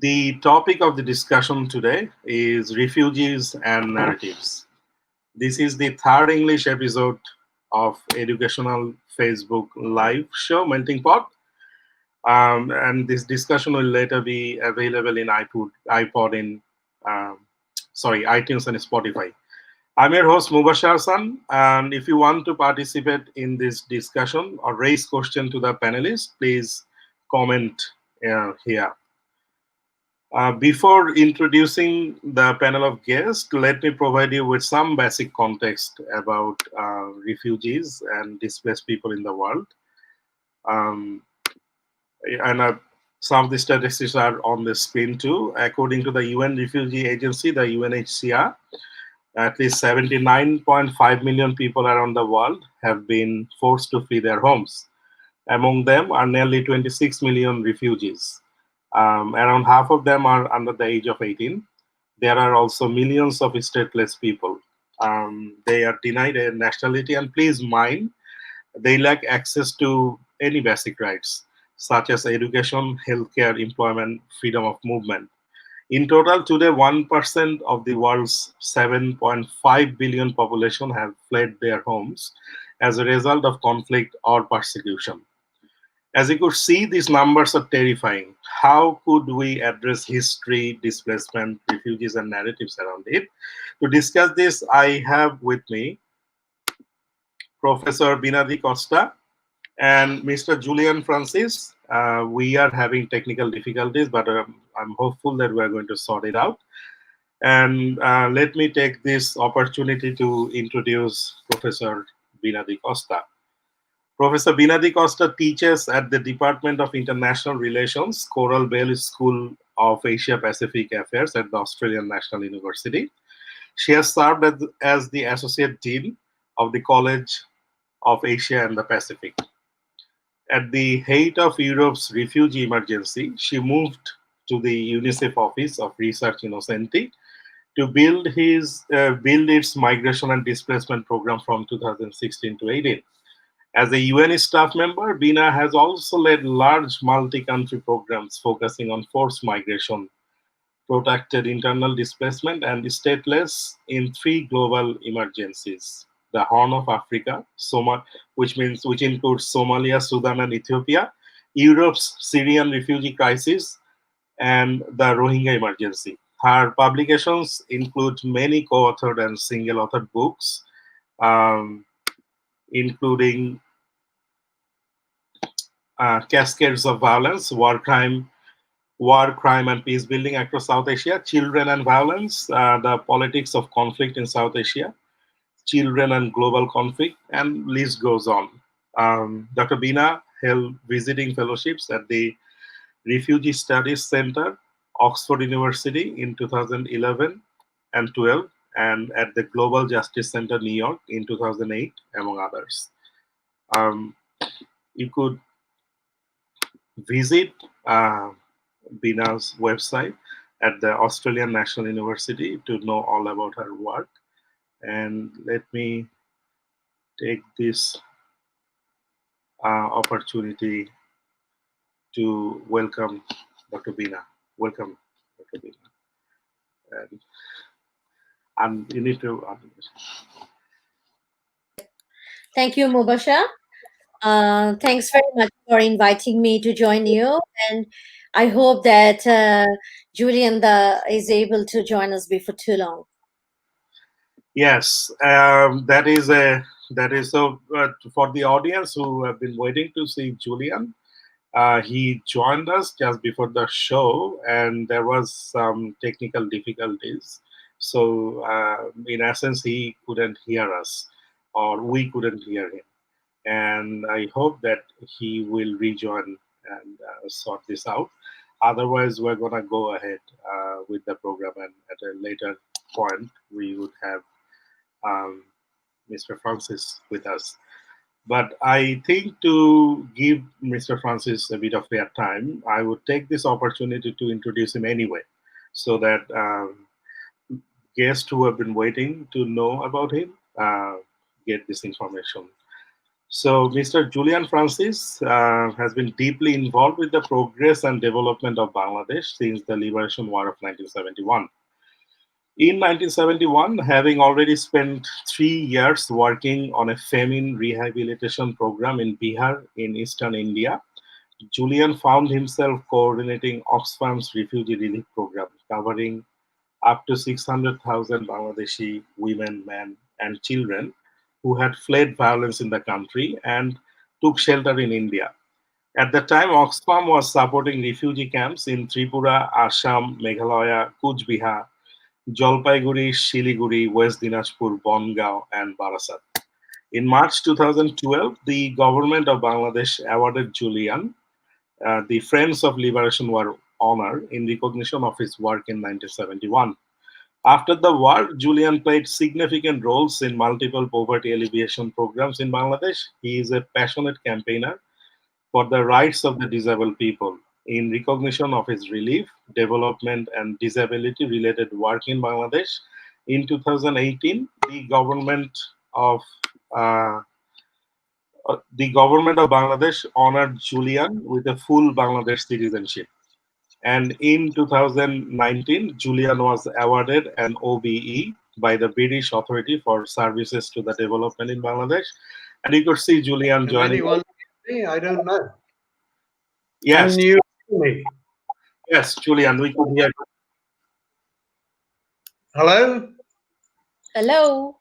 The topic of the discussion today is refugees and narratives. This is the third English episode of educational Facebook live show Melting Pot, and this discussion will later be available in iPod in um, iTunes and Spotify. I'm your host Mubashar Hasan, and if you want to participate in this discussion or raise question to the panelists, please comment here. Before introducing the panel of guests, let me provide you with some basic context about refugees and displaced people in the world. Um, and some of the statistics are on the screen too. According to the UN Refugee Agency, the UNHCR, at least 79.5 million people around the world have been forced to flee their homes. Among them are nearly 26 million refugees. Around half of them are under the age of 18. There are also millions of stateless people. They are denied a nationality, and please mind, they lack access to any basic rights, such as education, healthcare, employment, freedom of movement. In total, today, 1% of the world's 7.5 billion population have fled their homes as a result of conflict or persecution. As you could see, these numbers are terrifying. How could we address history, displacement, refugees, and narratives around it? To discuss this, I have with me Professor Bina D'Costa and Mr. Julian Francis. We are having technical difficulties, but I'm hopeful that we are going to sort it out. And let me take this opportunity to introduce Professor Bina D'Costa. Professor Bina D'Costa teaches at the Department of International Relations, Coral Bell School of Asia Pacific Affairs at the Australian National University. She has served as the Associate Dean of the College of Asia and the Pacific. At the height of Europe's refugee emergency, she moved to the UNICEF Office of Research Innocenti to build its migration and displacement program from 2016 to 18. As a UN staff member, Bina has also led large multi-country programs focusing on forced migration, protected internal displacement, and stateless in three global emergencies: the Horn of Africa, which includes Somalia, Sudan, and Ethiopia; Europe's Syrian refugee crisis; and the Rohingya emergency. Her publications include many co-authored and single-authored books, um, including Cascades of Violence, War, Crime, and Peace Building across South Asia; Children and Violence, the Politics of Conflict in South Asia; Children and Global Conflict, and list goes on. Dr. Bina held visiting fellowships at the Refugee Studies Center, Oxford University in 2011 and 12, and at the Global Justice Center, New York in 2008, among others. Um, you could visit Bina's website at the Australian National University to know all about her work. And let me take this opportunity to welcome Dr. Bina. Welcome, Dr. Bina. And you need to. Thank you, Mubashar. Thanks very much for inviting me to join you, and I hope that Julian is able to join us before too long. Yes, that is so. For the audience who have been waiting to see Julian, he joined us just before the show, and there was some technical difficulties. So, in essence, he couldn't hear us, or we couldn't hear him. And I hope that he will rejoin and sort this out. Otherwise, we're gonna go ahead with the program, and at a later point, we would have um, Mr. Francis with us. But I think to give Mr. Francis a bit of their time, I would take this opportunity to introduce him anyway, so that guests who have been waiting to know about him get this information. So, Mr. Julian Francis has been deeply involved with the progress and development of Bangladesh since the Liberation War of 1971. In 1971, having already spent 3 years working on a famine rehabilitation program in Bihar in eastern India, Julian found himself coordinating Oxfam's refugee relief program, covering up to 600,000 Bangladeshi women, men, and children who had fled violence in the country and took shelter in India. At the time, Oxfam was supporting refugee camps in Tripura, Assam, Meghalaya, Kuch Bihar, Jalpaiguri, Shiliguri, West Dinajpur, Bongaon, and Barasat. In March 2012, the government of Bangladesh awarded Julian the Friends of Liberation War honor in recognition of his work in 1971. After the war, Julian played significant roles in multiple poverty alleviation programs in Bangladesh. He is a passionate campaigner for the rights of the disabled people. In recognition of his relief, development, and disability related work in Bangladesh, in 2018, uh, the government of Bangladesh honored Julian with a full Bangladesh citizenship. And in 2019, Julian was awarded an OBE by the British Authority for services to the development in Bangladesh. And you could see Julian Can joining. anyone hear me? I don't know. Yes, Can you hear me? yes, Julian, we could hear. Hello? Hello.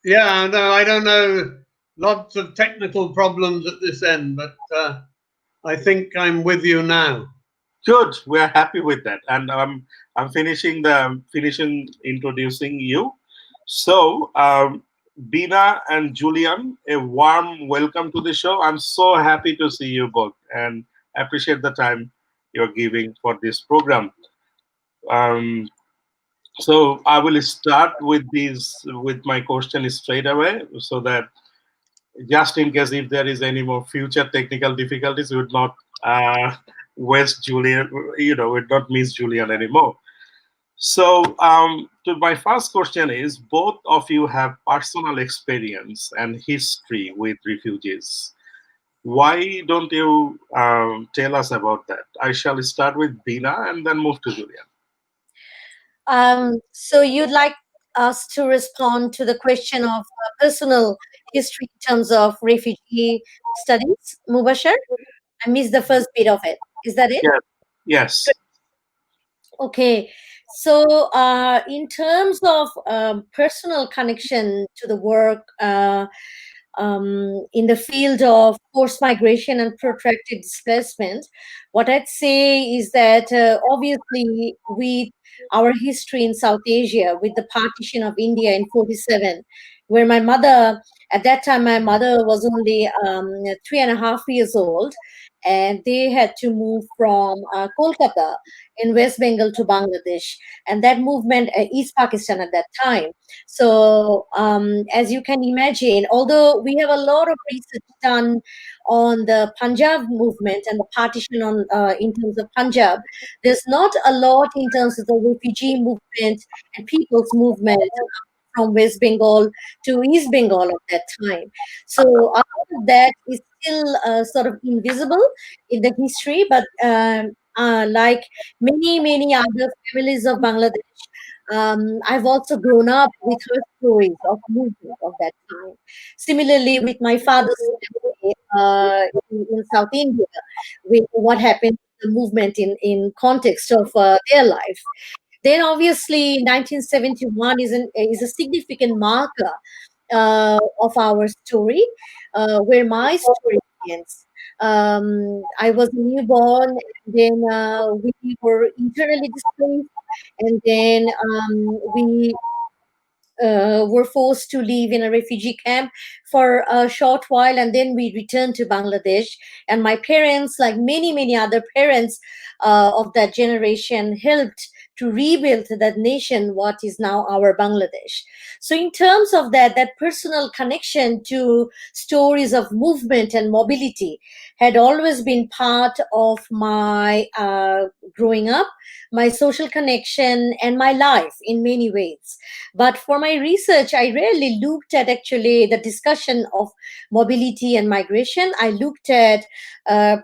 Yeah, no, I don't know. Lots of technical problems at this end, but I think I'm with you now. Good. We are happy with that, and I'm finishing introducing you. So, Bina and Julian, a warm welcome to the show. I'm so happy to see you both, and appreciate the time you're giving for this program. Um, so, I will start with my question straight away, so that just in case if there is any more future technical difficulties, we would not waste Julian, would not miss Julian anymore. So, to my first question is, both of you have personal experience and history with refugees. Why don't you tell us about that? I shall start with Bina and then move to Julian. So you'd like us to respond to the question of personal history in terms of refugee studies, Mubashar? I missed the first bit of it. Is that it? Yes, yes, Okay. So, in terms of personal connection to the work in the field of forced migration and protracted displacement, what I'd say is that obviously, with our history in South Asia, with the partition of India in 47, where my mother, at that time, my mother was only 3.5 years old, and they had to move from Kolkata in West Bengal to Bangladesh, and that movement, East Pakistan at that time. So, as you can imagine, although we have a lot of research done on the Punjab movement and the partition on in terms of Punjab, there's not a lot in terms of the refugee movement and people's movement from West Bengal to East Bengal at that time. So a lot of that is still sort of invisible in the history, but like many other families of Bangladesh, I've also grown up with her stories of movement of that time. Similarly, with my father's family in South India, with what happened, the movement in context of their life. Then, obviously, 1971 is a significant marker of our story, where my story begins. I was a newborn, and then we were internally displaced, and then we were forced to live in a refugee camp for a short while, and then we returned to Bangladesh. And my parents, like many other parents of that generation, helped to rebuild that nation, what is now our Bangladesh. So in terms of that personal connection to stories of movement and mobility had always been part of my growing up, my social connection, and my life in many ways. But for my research, I rarely looked at actually the discussion of mobility and migration. I looked at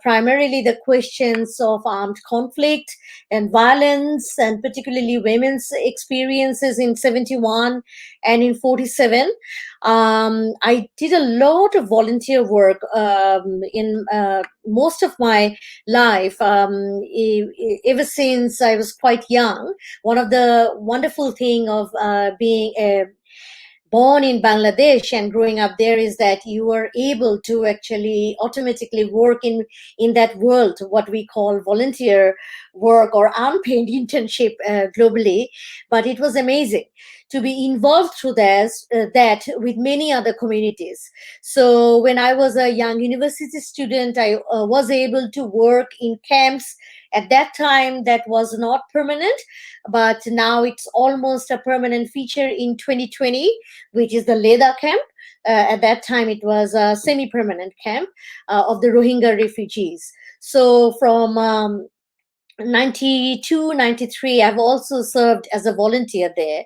primarily the questions of armed conflict and violence, and particularly women's experiences in 71 and in 47. I did a lot of volunteer work in most of my life, ever since I was quite young. One of the wonderful thing of being a born in Bangladesh and growing up there is that you are able to actually automatically work in that world, what we call volunteer work or unpaid internship globally. But it was amazing to be involved through that with many other communities. So when I was a young university student, I was able to work in camps. At that time, that was not permanent, but now it's almost a permanent feature in 2020, which is the Leda camp. At that time, it was a semi-permanent camp of the Rohingya refugees. So from 92, 93, I've also served as a volunteer there.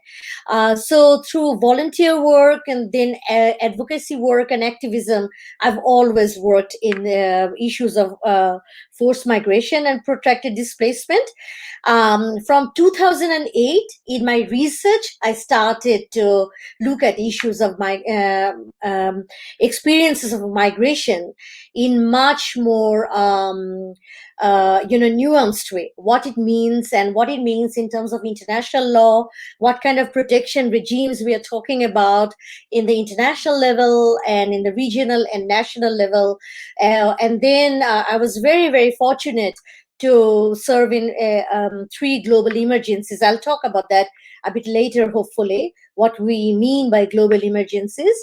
So through volunteer work and then advocacy work and activism, I've always worked in issues of forced migration and protracted displacement. From 2008, in my research, I started to look at issues of my experiences of migration in much more nuanced way, what it means and what it means in terms of international law, what kind of protection regimes we are talking about in the international level and in the regional and national level. And then I was very, very fortunate to serve in 3 global emergencies. I'll talk about that a bit later, hopefully, what we mean by global emergencies.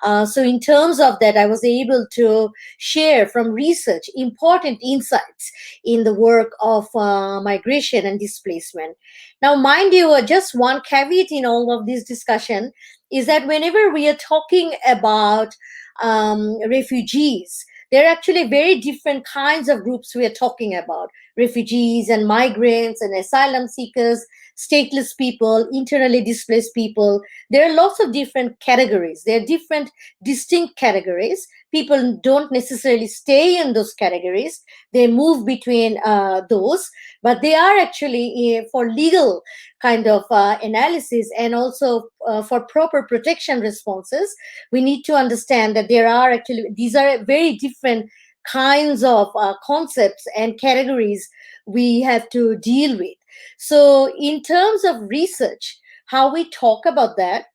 So in terms of that, I was able to share from research important insights in the work of migration and displacement. Now, mind you, just one caveat in all of this discussion is that whenever we are talking about refugees, there are actually very different kinds of groups we are talking about: refugees and migrants and asylum seekers, stateless people, internally displaced people. There are lots of different categories. There are different distinct categories. People don't necessarily stay in those categories. They move between those, but they are actually for legal kind of analysis and also for proper protection responses. We need to understand that there are actually, these are very different kinds of concepts and categories we have to deal with. So in terms of research, how we talk about that,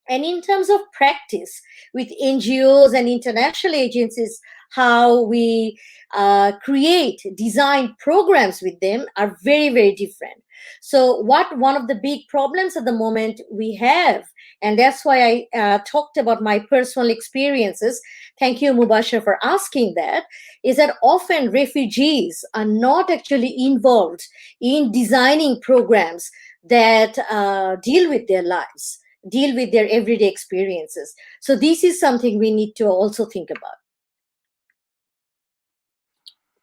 and in terms of practice with NGOs and international agencies, how we design programs with them are very, very different. So one of the big problems at the moment we have, and that's why I talked about my personal experiences, thank you, Mubashar, for asking that, is that often refugees are not actually involved in designing programs that deal with their lives, deal with their everyday experiences. So this is something we need to also think about.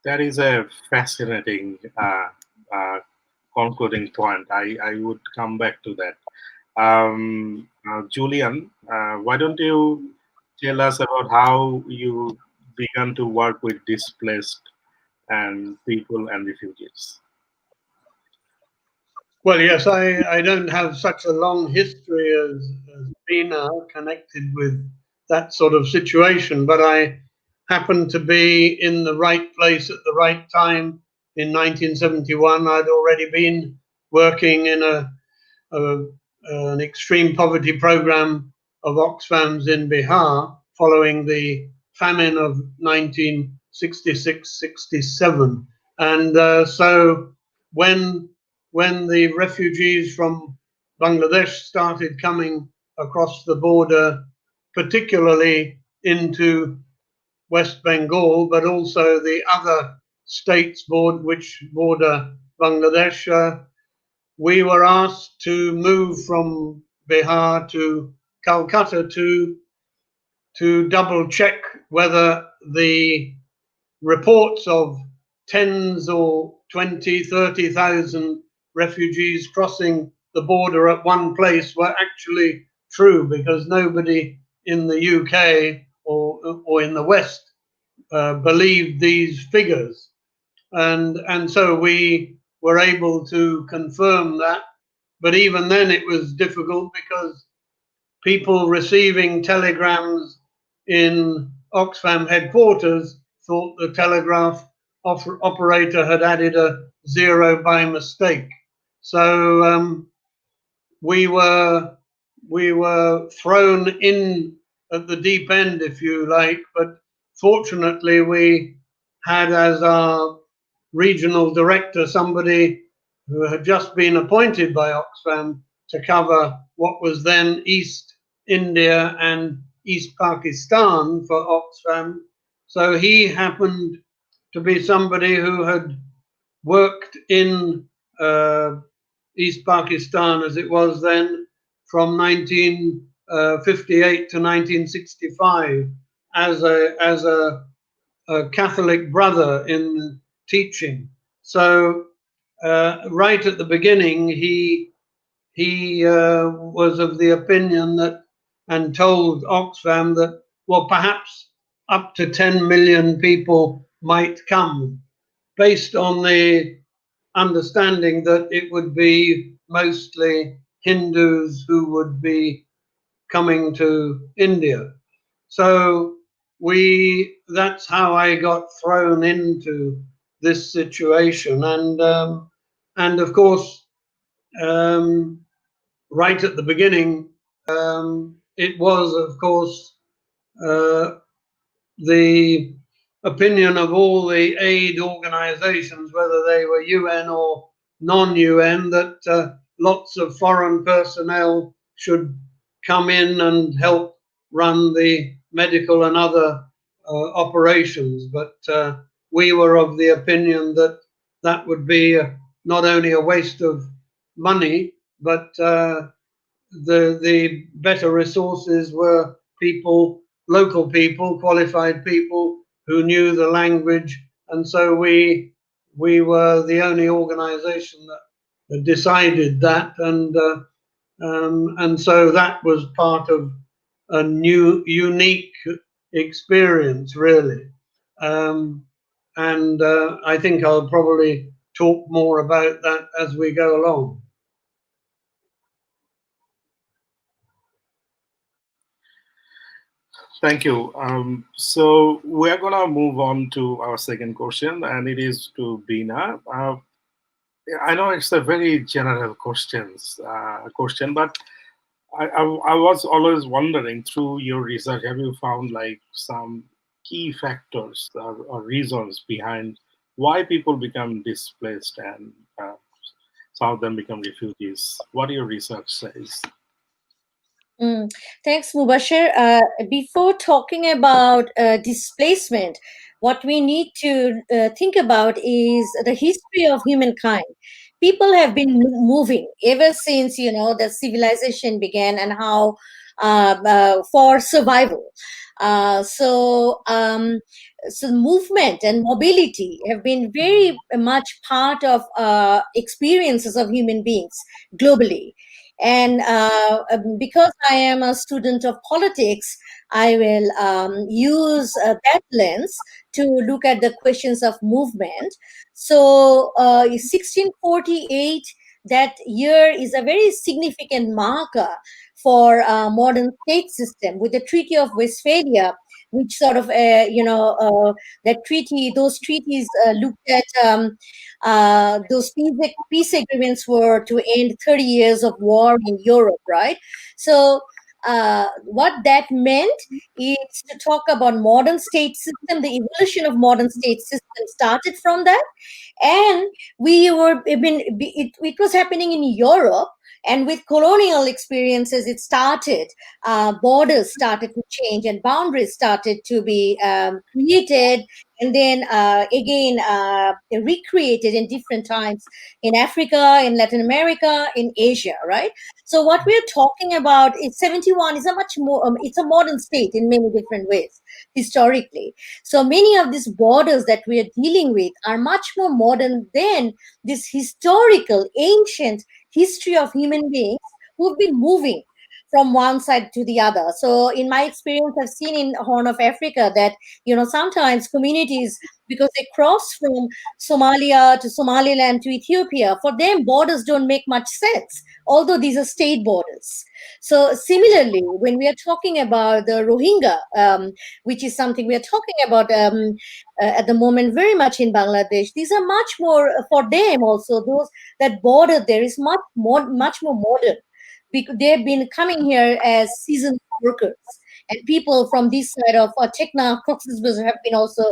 That is a fascinating concluding point. I would come back to that. Julian, why don't you tell us about how you began to work with displaced and people and refugees? Well, yes, I don't have such a long history as Bina connected with that sort of situation, but I happened to be in the right place at the right time in 1971. I'd already been working in an extreme poverty program of Oxfams in Bihar following the famine of 1966-67. And so when the refugees from Bangladesh started coming across the border, particularly into West Bengal, but also the other states which border Bangladesh, we were asked to move from Bihar to Calcutta to double check whether the reports of tens or 20, 30,000 refugees crossing the border at one place were actually true, because nobody in the UK or in the West believed these figures. And so we were able to confirm that. But even then, it was difficult because people receiving telegrams in Oxfam headquarters thought the telegraph operator had added a zero by mistake. So we were we were thrown in at the deep end, if you like. But fortunately, we had as our regional director somebody who had just been appointed by Oxfam to cover what was then East India and East Pakistan for Oxfam. So he happened to be somebody who had worked in East Pakistan, as it was then, from 1958 to 1965 as a Catholic brother in teaching. So right at the beginning, he was of the opinion that, and told Oxfam that, well, perhaps up to 10 million people might come, based on the understanding that it would be mostly Hindus who would be coming to India. So that's how I got thrown into this situation. And of course, um, right at the beginning, it was, of course, uh, the opinion of all the aid organizations, whether they were UN or non-UN, that lots of foreign personnel should come in and help run the medical and other operations. But we were of the opinion that that would be not only a waste of money, but the better resources were local people, qualified people who knew the language, and so we were the only organisation that decided that, and so that was part of a new, unique experience, really. Um, and I think I'll probably talk more about that as we go along. Thank you. So we're gonna move on to our second question, and it is to Bina. I know it's a very general question, but I was always wondering, through your research, have you found like some key factors or reasons behind why people become displaced and some of them become refugees? What your research says? Mm. Thanks, Mubashir. Before talking about displacement, what we need to think about is the history of humankind. People have been moving ever since, the civilization began, and how for survival. So movement and mobility have been very much part of experiences of human beings globally. And because I am a student of politics, I will use that lens to look at the questions of movement. So, 1648, that year is a very significant marker for modern state system, with the Treaty of Westphalia, which sort of, those treaties looked at those peace agreements were to end 30 years of war in Europe, right? So, what that meant is to talk about modern state system. The evolution of modern state system started from that, and it was happening in Europe. And with colonial experiences, it started, borders started to change and boundaries started to be created, and then again recreated in different times in Africa, in Latin America, in Asia, right? So what we're talking about is 71 is a much more, it's a modern state in many different ways historically. So many of these borders that we are dealing with are much more modern than this historical, ancient history of human beings who've been moving from one side to the other. So in my experience, I've seen in Horn of Africa that, sometimes communities, because they cross from Somalia to Somaliland to Ethiopia, for them borders don't make much sense, although these are state borders. So similarly, when we are talking about the Rohingya, which is something we are talking about at the moment very much in Bangladesh, these are much more for them also. Those that border there is much more modern, because they've been coming here as seasonal workers. And people from this side of Tekna, Cox's Bazar have been also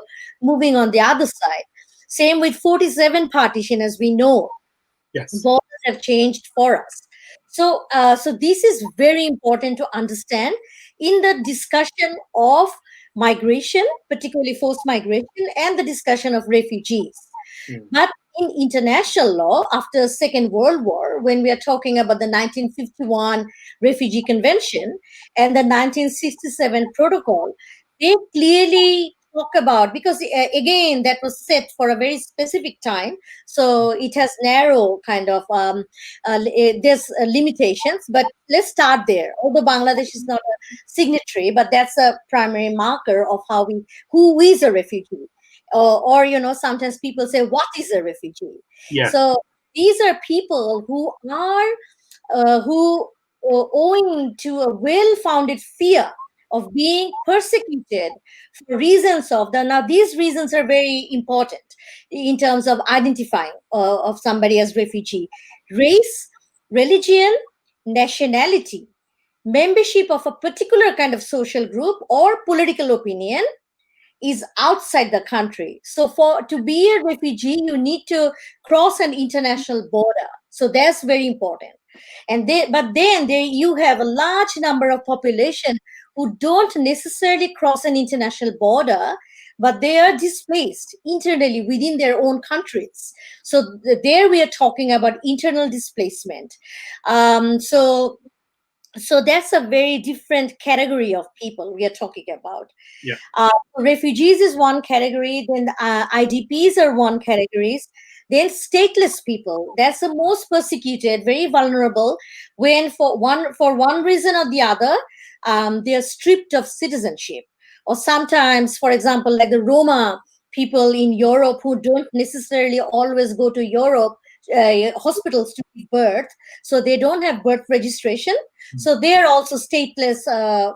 moving on the other side. Same with 47 partition, as we know, Yes. borders have changed for us. So this is very important to understand in the discussion of migration, particularly forced migration, and the discussion of refugees. Mm. But in international law, after Second World War, when we are talking about the 1951 Refugee Convention and the 1967 Protocol, they clearly talk about, because again that was set for a very specific time, so it has narrow kind of there's limitations. But let's start there. Although Bangladesh is not a signatory, but that's a primary marker of who is a refugee. Sometimes people say, what is a refugee? Yeah. So these are people who are who owing to a well-founded fear of being persecuted for reasons of the now these reasons are very important in terms of identifying of somebody as refugee: race, religion, nationality, membership of a particular kind of social group, or political opinion is outside the country. So for to be a refugee, you need to cross an international border. So that's very important. But then there you have a large number of population who don't necessarily cross an international border, but they are displaced internally within their own countries. So there we are talking about internal displacement. So that's a very different category of people we are talking about. Yeah. Refugees is one category, then IDPs are one categories, then stateless people. That's the most persecuted, very vulnerable, when for one reason or the other, they are stripped of citizenship. Or sometimes, for example, like the Roma people in Europe who don't necessarily always go to Europe hospitals to give birth, so they don't have birth registration. So they are also stateless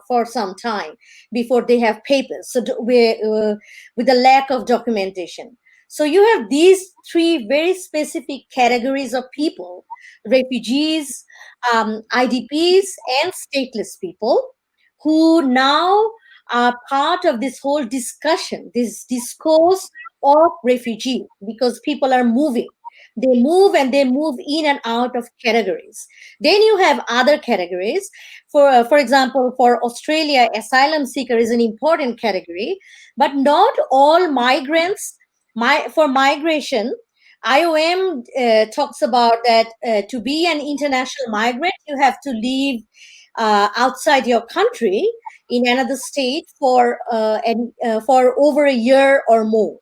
for some time before they have papers. So with the lack of documentation. So you have these three very specific categories of people: refugees, IDPs, and stateless people, who now are part of this whole discussion, this discourse of refugee, because people are moving. They move and they move in and out of categories. Then you have other categories. For example, for Australia, asylum seeker is an important category, but not all migrants. For migration, IOM talks about that to be an international migrant, you have to live outside your country in another state for over a year or more.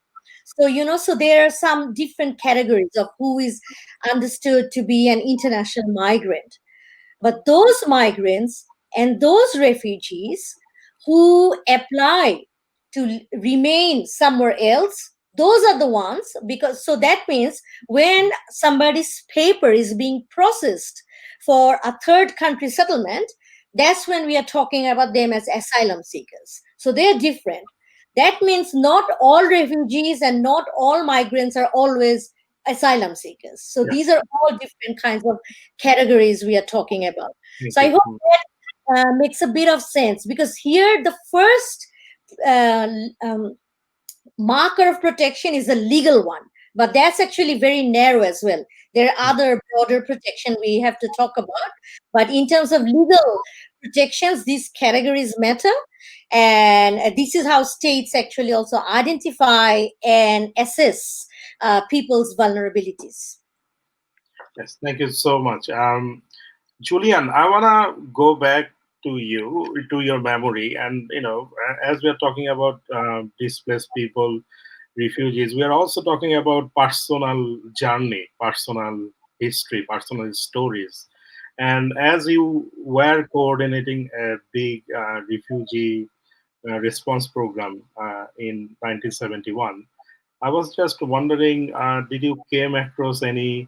So there are some different categories of who is understood to be an international migrant. But those migrants and those refugees who apply to remain somewhere else, those are the ones, because so that means when somebody's paper is being processed for a third country settlement, that's when we are talking about them as asylum seekers. So they're different. That means not all refugees and not all migrants are always asylum seekers. So Yeah. these are all different kinds of categories we are talking about. Thank So I you. hope that makes a bit of sense, because here the first uh, um, marker of protection is a legal one. but that's actually very narrow as well. There are other broader protection we have to talk about, but in terms of legal protections, these categories matter, and this is how states actually also identify and assess people's vulnerabilities. Yes, thank you so much. Julian, I wanna go back to you, to your memory, and as we are talking about displaced people, refugees, we are also talking about personal journey, personal history, personal stories. And as you were coordinating a big refugee response program in 1971, I was just wondering, did you came across any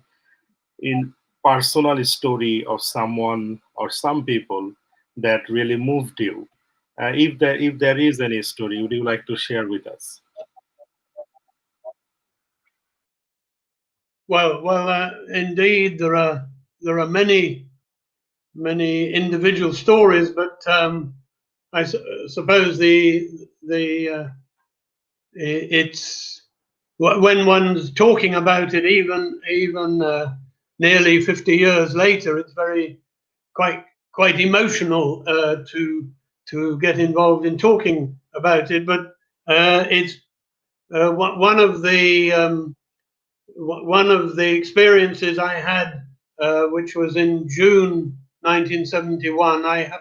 in personal story of someone or some people that really moved you? If there is any story, would you like to share with us? Indeed, there are many individual stories, but suppose it's when one's talking about it, even nearly 50 years later, it's very quite quite emotional to get involved in talking about it. But it's one of the experiences I had, which was in June 1971. I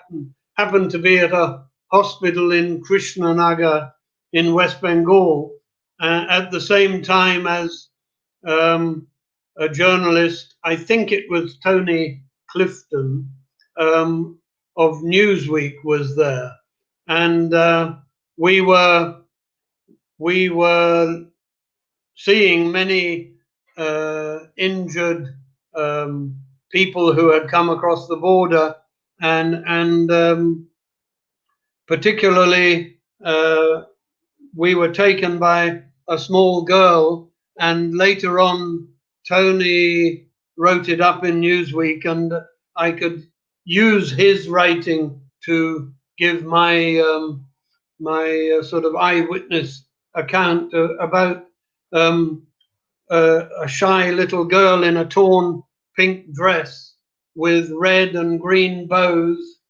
happened to be at a hospital in Krishnanagar in West Bengal at the same time as um, a journalist. I think it was Tony Clifton um, of Newsweek was there, and we were we were seeing many injured people who had come across the border, and particularly we were taken by a small girl, and later on Tony wrote it up in Newsweek, and I could use his writing to give my sort of eyewitness account about um, a shy little girl in a torn pink dress with red and green bows,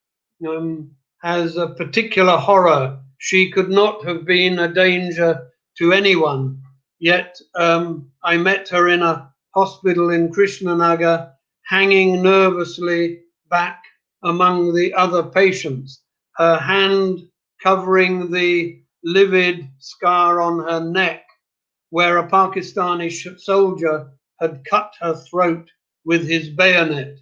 um, has a particular horror. She could not have been a danger to anyone, yet I met her in a hospital in Krishnanagar, hanging nervously back among the other patients, her hand covering the livid scar on her neck where a Pakistani soldier had cut her throat with his bayonet.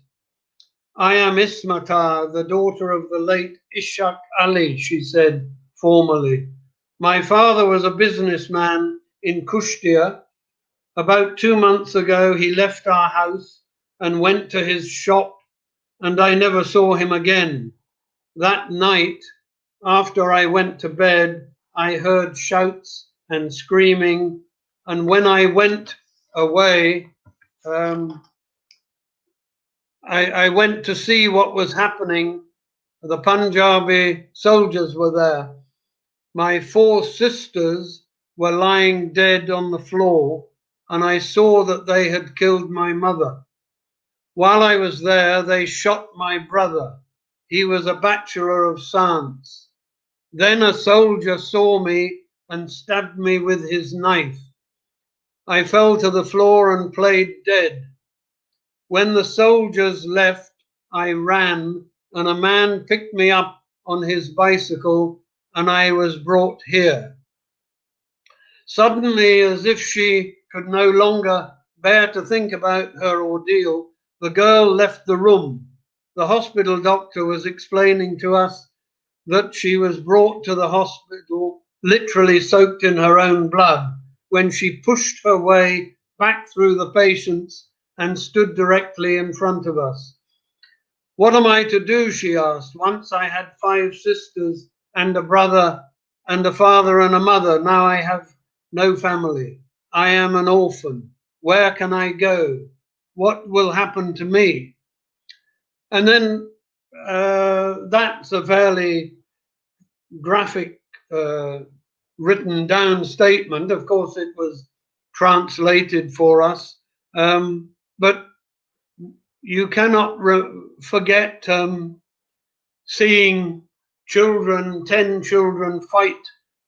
I am Ismata, the daughter of the late Ishaq Ali, she said formally. My father was a businessman in Kushtia. About 2 months ago, he left our house and went to his shop, and I never saw him again. That night, after I went to bed, I heard shouts and screaming, and when I went away, um, I went to see what was happening. The Punjabi soldiers were there. My 4 sisters were lying dead on the floor, and I saw that they had killed my mother. While I was there, they shot my brother. He was a bachelor of science. Then a soldier saw me and stabbed me with his knife. I fell to the floor and played dead. When the soldiers left, I ran, and a man picked me up on his bicycle, and I was brought here. Suddenly, as if she could no longer bear to think about her ordeal, the girl left the room. The hospital doctor was explaining to us that she was brought to the hospital literally soaked in her own blood when she pushed her way back through the patients and stood directly in front of us. What am I to do? She asked. Once I had 5 sisters and a brother and a father and a mother. Now I have no family. I am an orphan. Where can I go? What will happen to me? And then that's a fairly graphic written down statement. Of course, it was translated for us. But you cannot forget seeing children, 10 children fight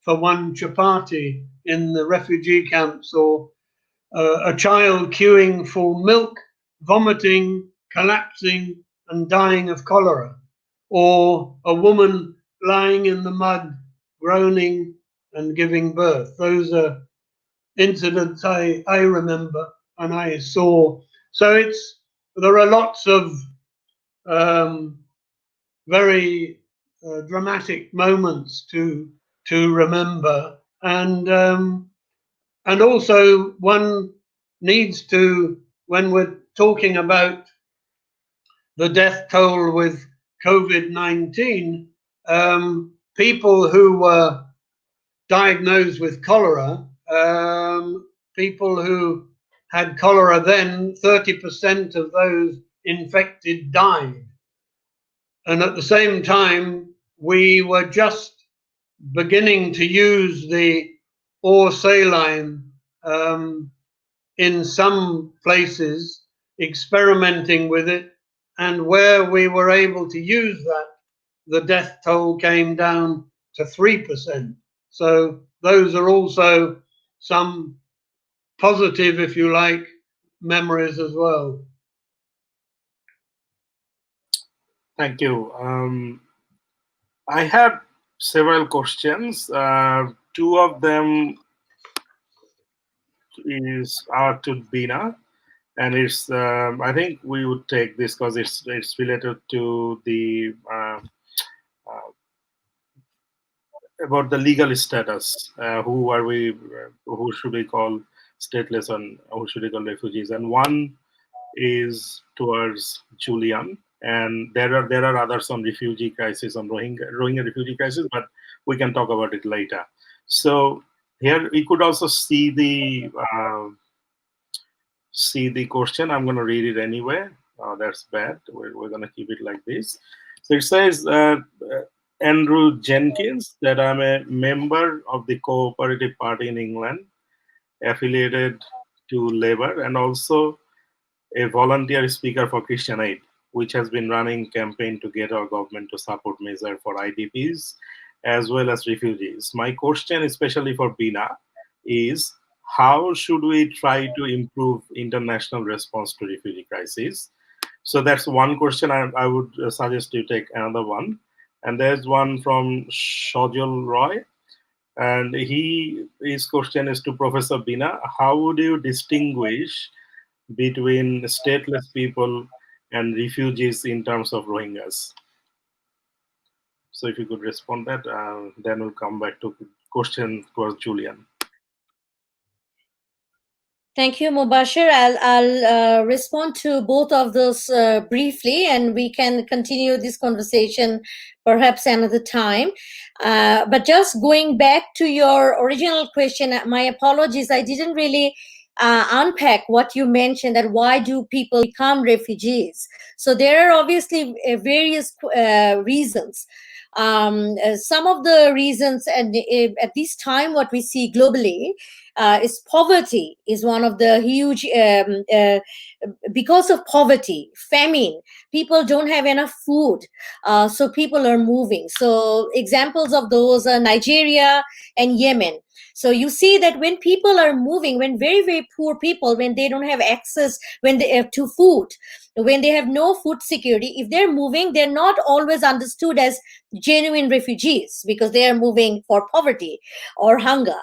for one chapati in the refugee camps, or a child queuing for milk, vomiting, collapsing, and dying of cholera, or a woman lying in the mud, groaning and giving birth. Those are incidents I remember and I saw. So there are lots of very dramatic moments to remember, and also one needs to, when we're talking about the death toll with COVID-19, people who were diagnosed with cholera, people who had cholera then, 30% of those infected died. And at the same time, we were just beginning to use the ore saline in some places, experimenting with it, and where we were able to use that, the death toll came down to 3%. So those are also some positive, if you like, memories as well. Thank you. I have several questions. Two of them are to Bina, and it's. I think we would take this because it's related to the about the legal status. Who are we? Who should we call stateless, and who should we call refugees? And one is towards Julian, and there are others on refugee crisis, on Rohingya refugee crisis, but we can talk about it later. So here we could also see the question. I'm going to read it anyway. That's bad. We're going to keep it like this. So it says, Andrew Jenkins, that I'm a member of the Cooperative Party in England, affiliated to Labour, and also a volunteer speaker for Christian Aid, which has been running campaign to get our government to support measures for IDPs as well as refugees. My question, especially for Bina, is how should we try to improve international response to refugee crisis? So that's one question. I would suggest you take another one. And there's one from Shojul Roy. And his question is to Professor Bina. How would you distinguish between stateless people and refugees in terms of Rohingyas? So if you could respond that, then we'll come back to question towards Julian. Thank you, Mubashir. I'll respond to both of those briefly, and we can continue this conversation perhaps another time. But just going back to your original question, my apologies, I didn't really unpack what you mentioned, that why do people become refugees? So there are obviously various reasons. Some of the reasons, and at this time, what we see globally is poverty is one of the huge, because of poverty, famine, people don't have enough food, so people are moving. So examples of those are Nigeria and Yemen. So you see that when people are moving, when very, very poor people, when they don't have access, when they have to food, when they have no food security, if they're moving, they're not always understood as genuine refugees because they are moving for poverty or hunger.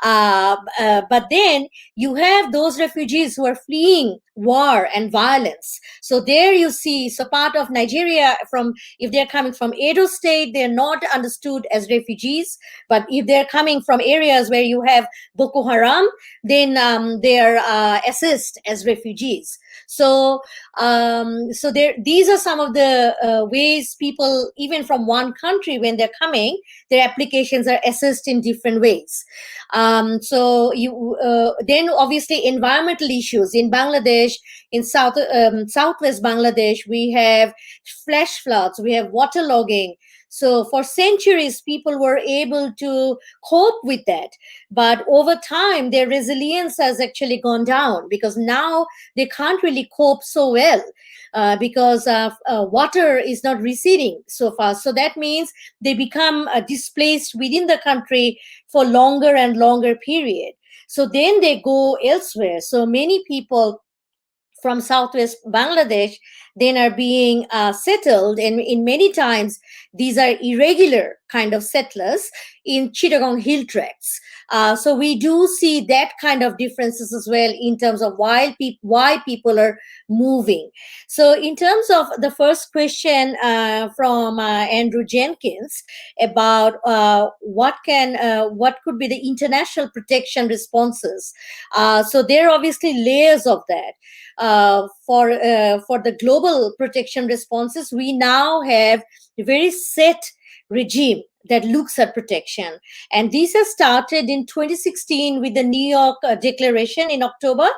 But then you have those refugees who are fleeing war and violence. So there you see, so part of Nigeria, from if they're coming from Edo State, they're not understood as refugees. But if they're coming from areas where you have Boko Haram, then they're assessed as refugees. So these are some of the ways people, even from one country, when they're coming, their applications are assessed in different ways. So you then obviously environmental issues in Bangladesh, in southwest Bangladesh, we have flash floods, we have waterlogging. So for centuries, people were able to cope with that. But over time, their resilience has actually gone down because now they can't really cope so well because water is not receding so fast. So that means they become displaced within the country for longer and longer period. So then they go elsewhere. So many people from southwest Bangladesh then are being settled, and in many times these are irregular kind of settlers in Chittagong hill tracts. So we do see that kind of differences as well in terms of why people are moving. So in terms of the first question from Andrew Jenkins about what could be the international protection responses. So there are obviously layers of that. For the global protection responses, we now have a very set regime that looks at protection. And this has started in 2016 with the New York Declaration in October,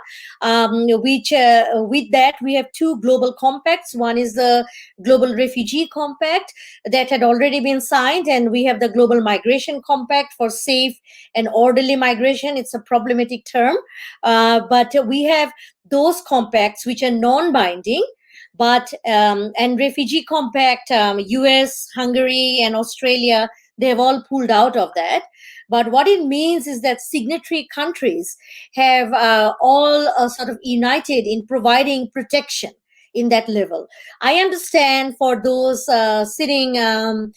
which with that we have two global compacts. One is the Global Refugee Compact that had already been signed, and we have the Global Migration Compact for safe and orderly migration. It's a problematic term, but we have those compacts which are non-binding, but and refugee compact, US, Hungary, and Australia, they have all pulled out of that. But what it means is that signatory countries have all sort of united in providing protection in that level. I understand for those sitting in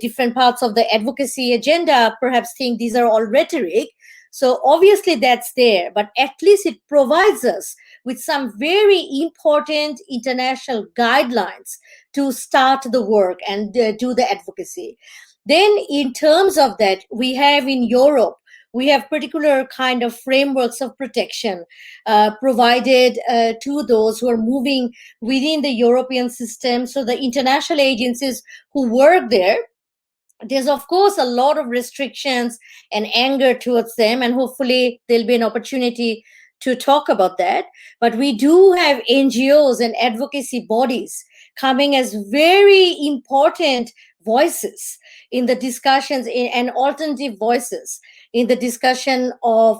different parts of the advocacy agenda, perhaps think these are all rhetoric. So obviously that's there, but at least it provides us with some very important international guidelines to start the work and do the advocacy. Then in terms of that, we have in Europe, we have particular kind of frameworks of protection provided to those who are moving within the European system. So the international agencies who work there, there's of course a lot of restrictions and anger towards them, and hopefully there'll be an opportunity to talk about that. But we do have NGOs and advocacy bodies coming as very important voices in the discussions and alternative voices in the discussion of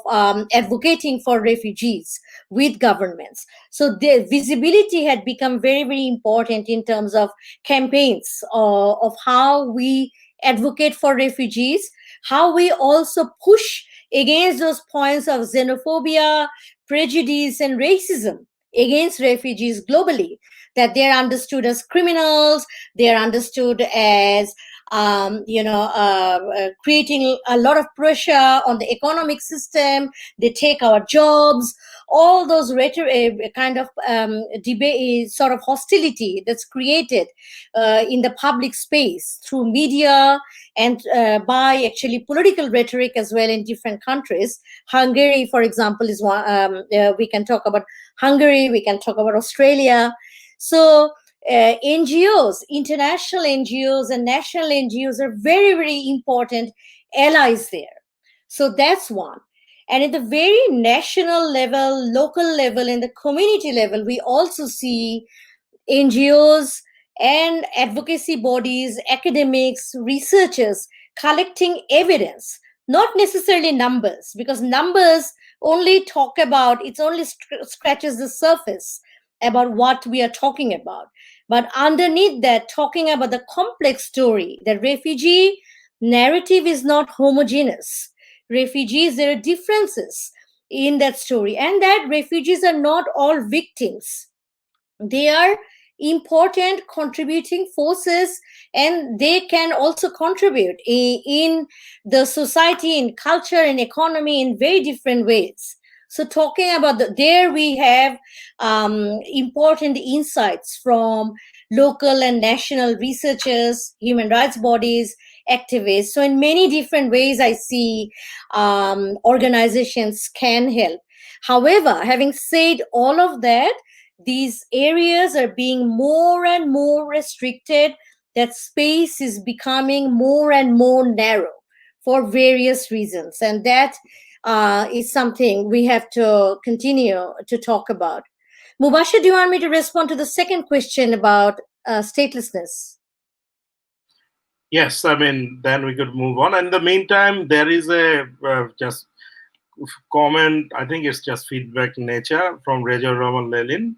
advocating for refugees with governments. So the visibility had become very, very important in terms of campaigns of how we advocate for refugees, how we also push against those points of xenophobia, prejudice, and racism against refugees globally, that they're understood as criminals, they're understood as creating a lot of pressure on the economic system, they take our jobs, all those kind of debate, sort of hostility that's created in the public space through media and by actually political rhetoric as well in different countries. Hungary, for example, is one. We can talk about Hungary, we can talk about Australia. So NGOs, international NGOs and national NGOs are very, very important allies there. So that's one. And at the very national level, local level, and the community level, we also see NGOs and advocacy bodies, academics, researchers collecting evidence, not necessarily numbers, because numbers only talk about, it's only scratches the surface about what we are talking about. But underneath that, talking about the complex story, the refugee narrative is not homogeneous. Refugees, there are differences in that story, and that refugees are not all victims. They are important contributing forces, and they can also contribute in the society, in culture, in economy in very different ways. So talking about there we have important insights from local and national researchers, human rights bodies, activists. So in many different ways I see organizations can help. However, having said all of that, these areas are being more and more restricted, that space is becoming more and more narrow for various reasons, and that is something we have to continue to talk about. Mubashir, do you want me to respond to the second question about statelessness? Yes, I mean, then we could move on. In the meantime, there is a just comment, I think it's just feedback nature from Reza Roman Lelin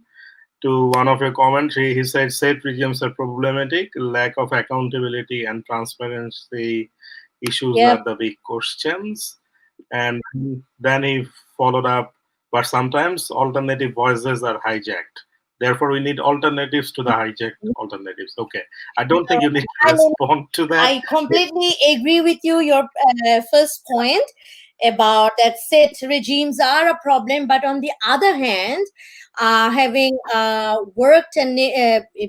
to one of your comments. He said state regimes are problematic, lack of accountability and transparency issues Yep. are the big questions. And then he followed up, but sometimes alternative voices are hijacked. Therefore, we need alternatives to the hijacked alternatives. Okay. I don't think you need to I mean, respond to that. I completely agree with you. Your first point about that set regimes are a problem, but on the other hand, having worked and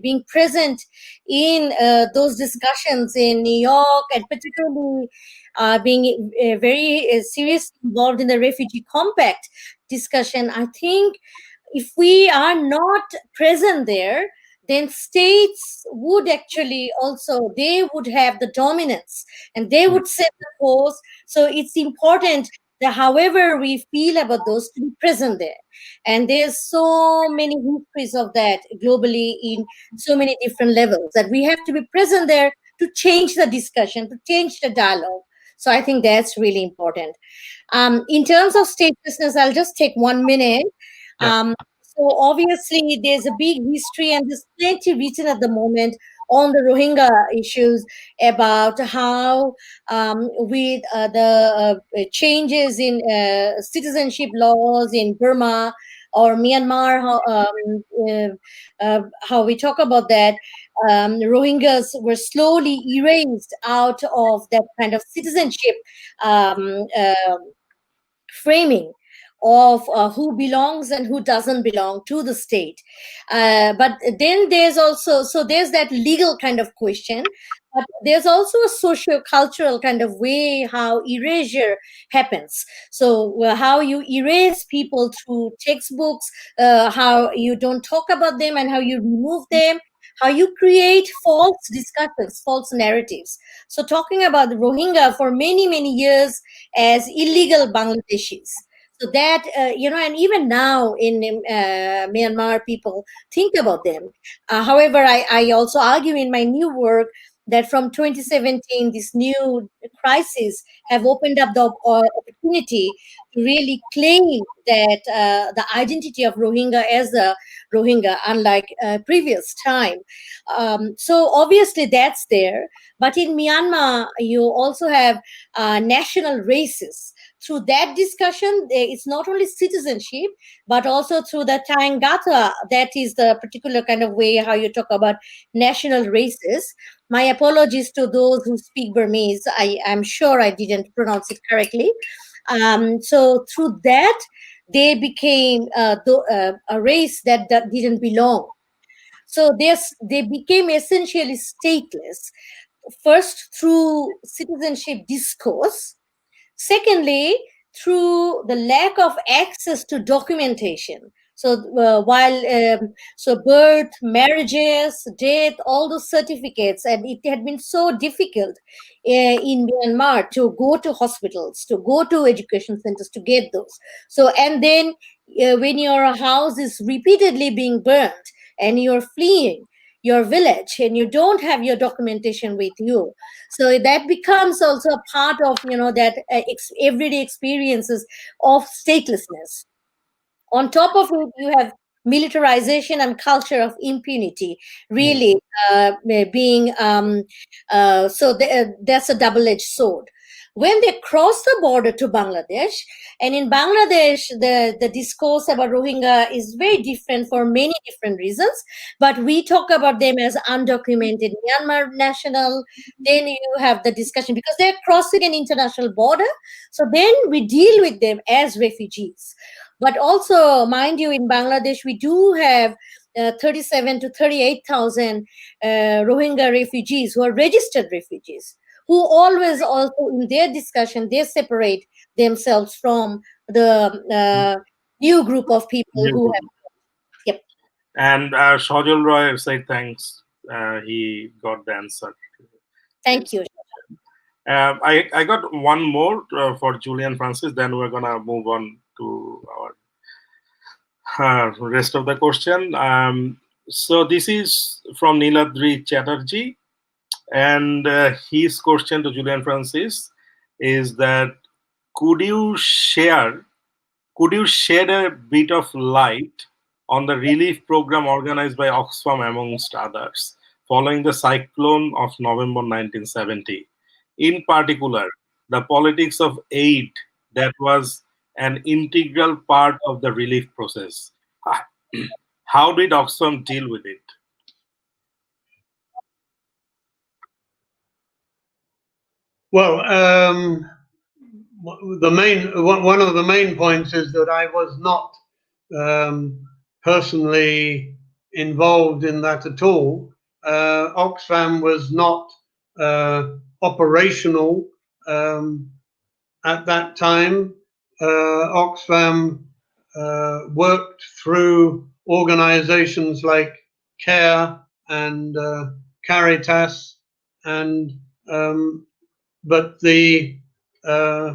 being present in those discussions in New York, and particularly being very seriously involved in the refugee compact discussion, I think if we are not present there, then states would actually also, they would have the dominance and they would set the course. So it's important that however we feel about those, to be present there. And there's so many histories of that globally in so many different levels, that we have to be present there to change the discussion, to change the dialogue. So I think that's really important. In terms of statelessness, I'll just take 1 minute. Yeah. So obviously, there's a big history, and there's plenty written at the moment on the Rohingya issues, about how, with the changes in citizenship laws in Burma or Myanmar, how we talk about that, Rohingyas were slowly erased out of that kind of citizenship um, uh, framing of who belongs and who doesn't belong to the state. But then there's also, so there's that legal kind of question, but there's also a socio-cultural kind of way how erasure happens. So how you erase people through textbooks, how you don't talk about them and how you remove them, how you create false discussions, false narratives. So talking about the Rohingya for many, many years as illegal Bangladeshis. So that, and even now in Myanmar, people think about them. However, I also argue in my new work that from 2017, this new crisis have opened up the opportunity to really claim that the identity of Rohingya as a Rohingya, unlike previous time. So obviously that's there. But in Myanmar, you also have national races. Through that discussion, it's not only citizenship, but also through the Tangata, that is the particular kind of way how you talk about national races. My apologies to those who speak Burmese. I am sure I didn't pronounce it correctly. So through that, they became a race that didn't belong. So they became essentially stateless, first through citizenship discourse. Secondly, through the lack of access to documentation. So so birth, marriages, death, all those certificates, and it had been so difficult in Myanmar to go to hospitals, to go to education centers to get those. So and then when your house is repeatedly being burnt and you're fleeing your village and you don't have your documentation with you, so that becomes also a part of that everyday experiences of statelessness. On top of it, you have militarization and culture of impunity, really being that's a double-edged sword. When they cross the border to Bangladesh, and in Bangladesh, the discourse about Rohingya is very different for many different reasons, but we talk about them as undocumented Myanmar national. Then you have the discussion because they're crossing an international border, so then we deal with them as refugees. But also, mind you, in Bangladesh, we do have 37 to 38,000 Rohingya refugees who are registered refugees, who always also in their discussion, they separate themselves from the new group of people who have. Yep. And Shajul Roy said thanks. He got the answer. Thank you. I got one more for Julian Francis. Then we're gonna move on to our rest of the question. So this is from Niladri Chatterjee. And his question to Julian Francis is that could you share could you shed a bit of light on the relief program organized by Oxfam, amongst others, following the cyclone of November 1970? In particular, the politics of aid that was an integral part of the relief process. How did Oxfam deal with it? Well, one of the main points is that I was not personally involved in that at all. Oxfam was not operational at that time. Oxfam worked through organizations like CARE and Caritas, and but uh,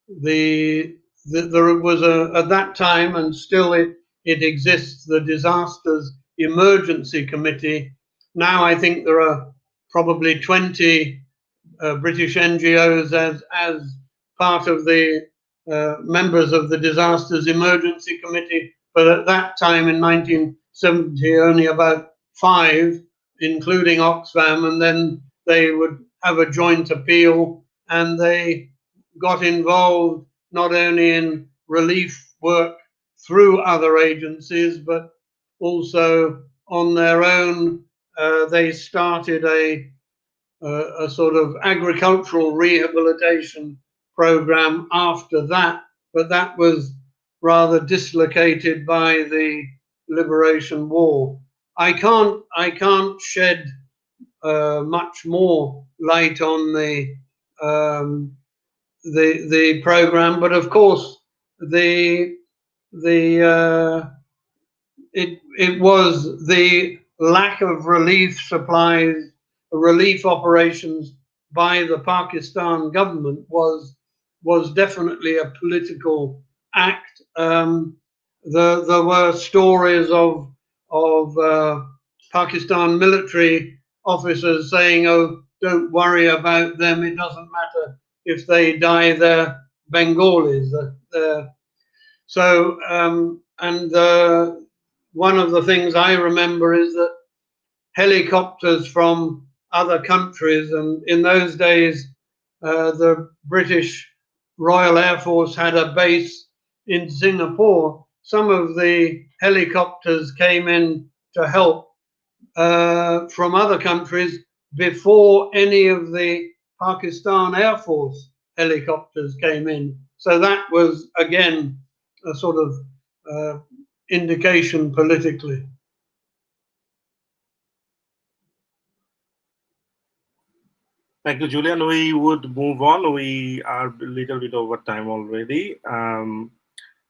there was at that time, and still it exists, the Disasters Emergency Committee. Now I think there are probably 20 British NGOs as part of the members of the Disasters Emergency Committee, but at that time in 1970, only about 5, including Oxfam, and then they would have a joint appeal, and they got involved not only in relief work through other agencies, but also on their own. They started a sort of agricultural rehabilitation program after that, but that was rather dislocated by the Liberation War. I can't shed much more light on um, the program, but of course the the it was the lack of relief supplies, relief operations by the Pakistan government was definitely a political act. There were stories of Pakistan military officers saying, "Oh, don't worry about them. It doesn't matter if they die. They're Bengalis. So, and one of the things I remember is that helicopters from other countries, and in those days, the British Royal Air Force had a base in Singapore. Some of the helicopters came in to help from other countries before any of the Pakistan Air Force helicopters came in. So that was, again, a sort of uh, indication politically. Thank you, Julian. We would move on. We are a little bit over time already.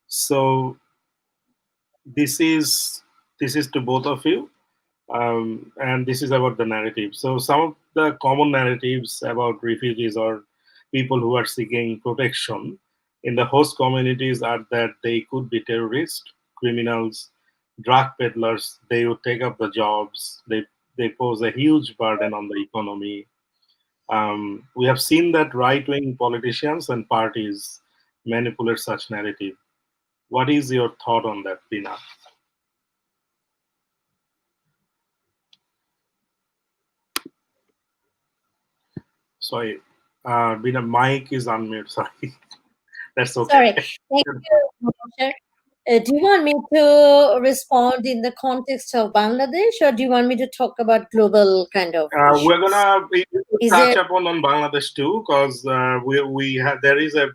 So this is this is to both of you, and this is about the narrative. So some of the common narratives about refugees or people who are seeking protection in the host communities are that they could be terrorists, criminals, drug peddlers. They would take up the jobs. They pose a huge burden on the economy. We have seen that right-wing politicians and parties manipulate such narrative. What is your thought on that, Bina? Sorry, Bina, mic is unmute. Sorry, that's okay. Sorry. Thank you, Mubashar. Do you want me to respond in the context of Bangladesh, or do you want me to talk about global kind of We're issues? gonna we will Is touch there? upon on Bangladesh too, because we have there is a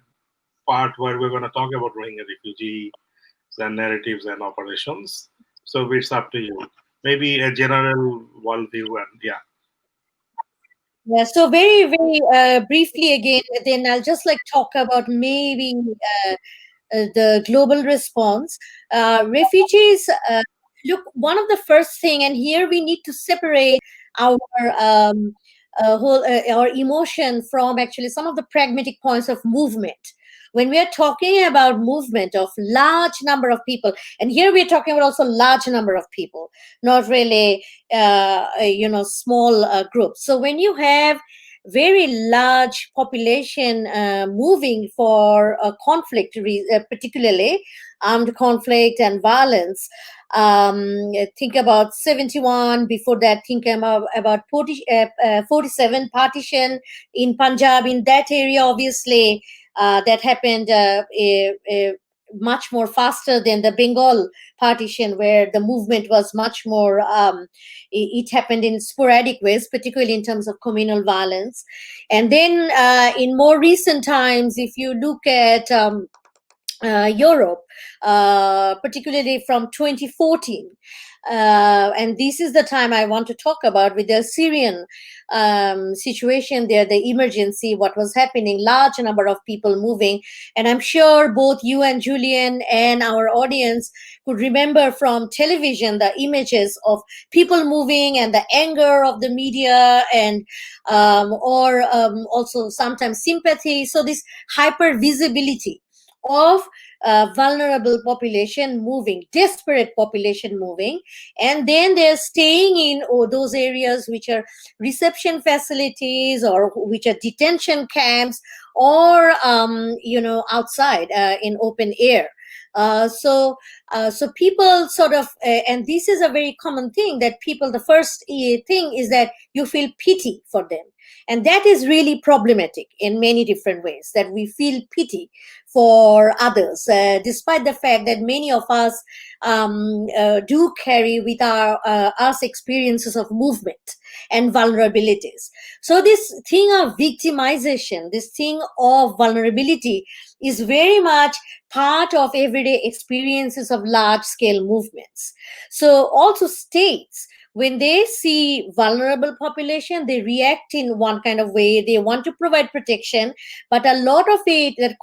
part where we're gonna talk about Rohingya refugees and narratives and operations. So it's up to you. Maybe a general worldview and yeah. Yeah, so very, very briefly again, then I'll just like talk about maybe the global response. Refugees, look, one of the first thing, and here we need to separate our whole our emotion from actually some of the pragmatic points of movement. when we are talking about movement of large number of people, and here we're talking about also large number of people, not really small groups. So when you have very large population moving for conflict, particularly armed conflict and violence. Think about 71. Before that, think about 47 partition in Punjab. In that area, obviously, that happened much more faster than the Bengal partition, where the movement was much more. It happened in sporadic ways, particularly in terms of communal violence. And then in more recent times, if you look at Europe, particularly from 2014. And this is the time I want to talk about with the Syrian situation there, the emergency, what was happening, large number of people moving. And I'm sure both you and Julian and our audience could remember from television the images of people moving and the anger of the media, and also sometimes sympathy. So this hyper visibility of vulnerable population moving, desperate population moving, and then they're staying in those areas which are reception facilities or which are detention camps, or outside in open air. So people sort of, and this is a very common thing that people, the first thing is that you feel pity for them. And that is really problematic in many different ways, that we feel pity for others, despite the fact that many of us do carry with us experiences of movement and vulnerabilities. So this thing of victimization, this thing of vulnerability is very much part of everyday experiences of large-scale movements. So also states, when they see vulnerable population, they react in one kind of way. They want to provide protection, but a lot of it that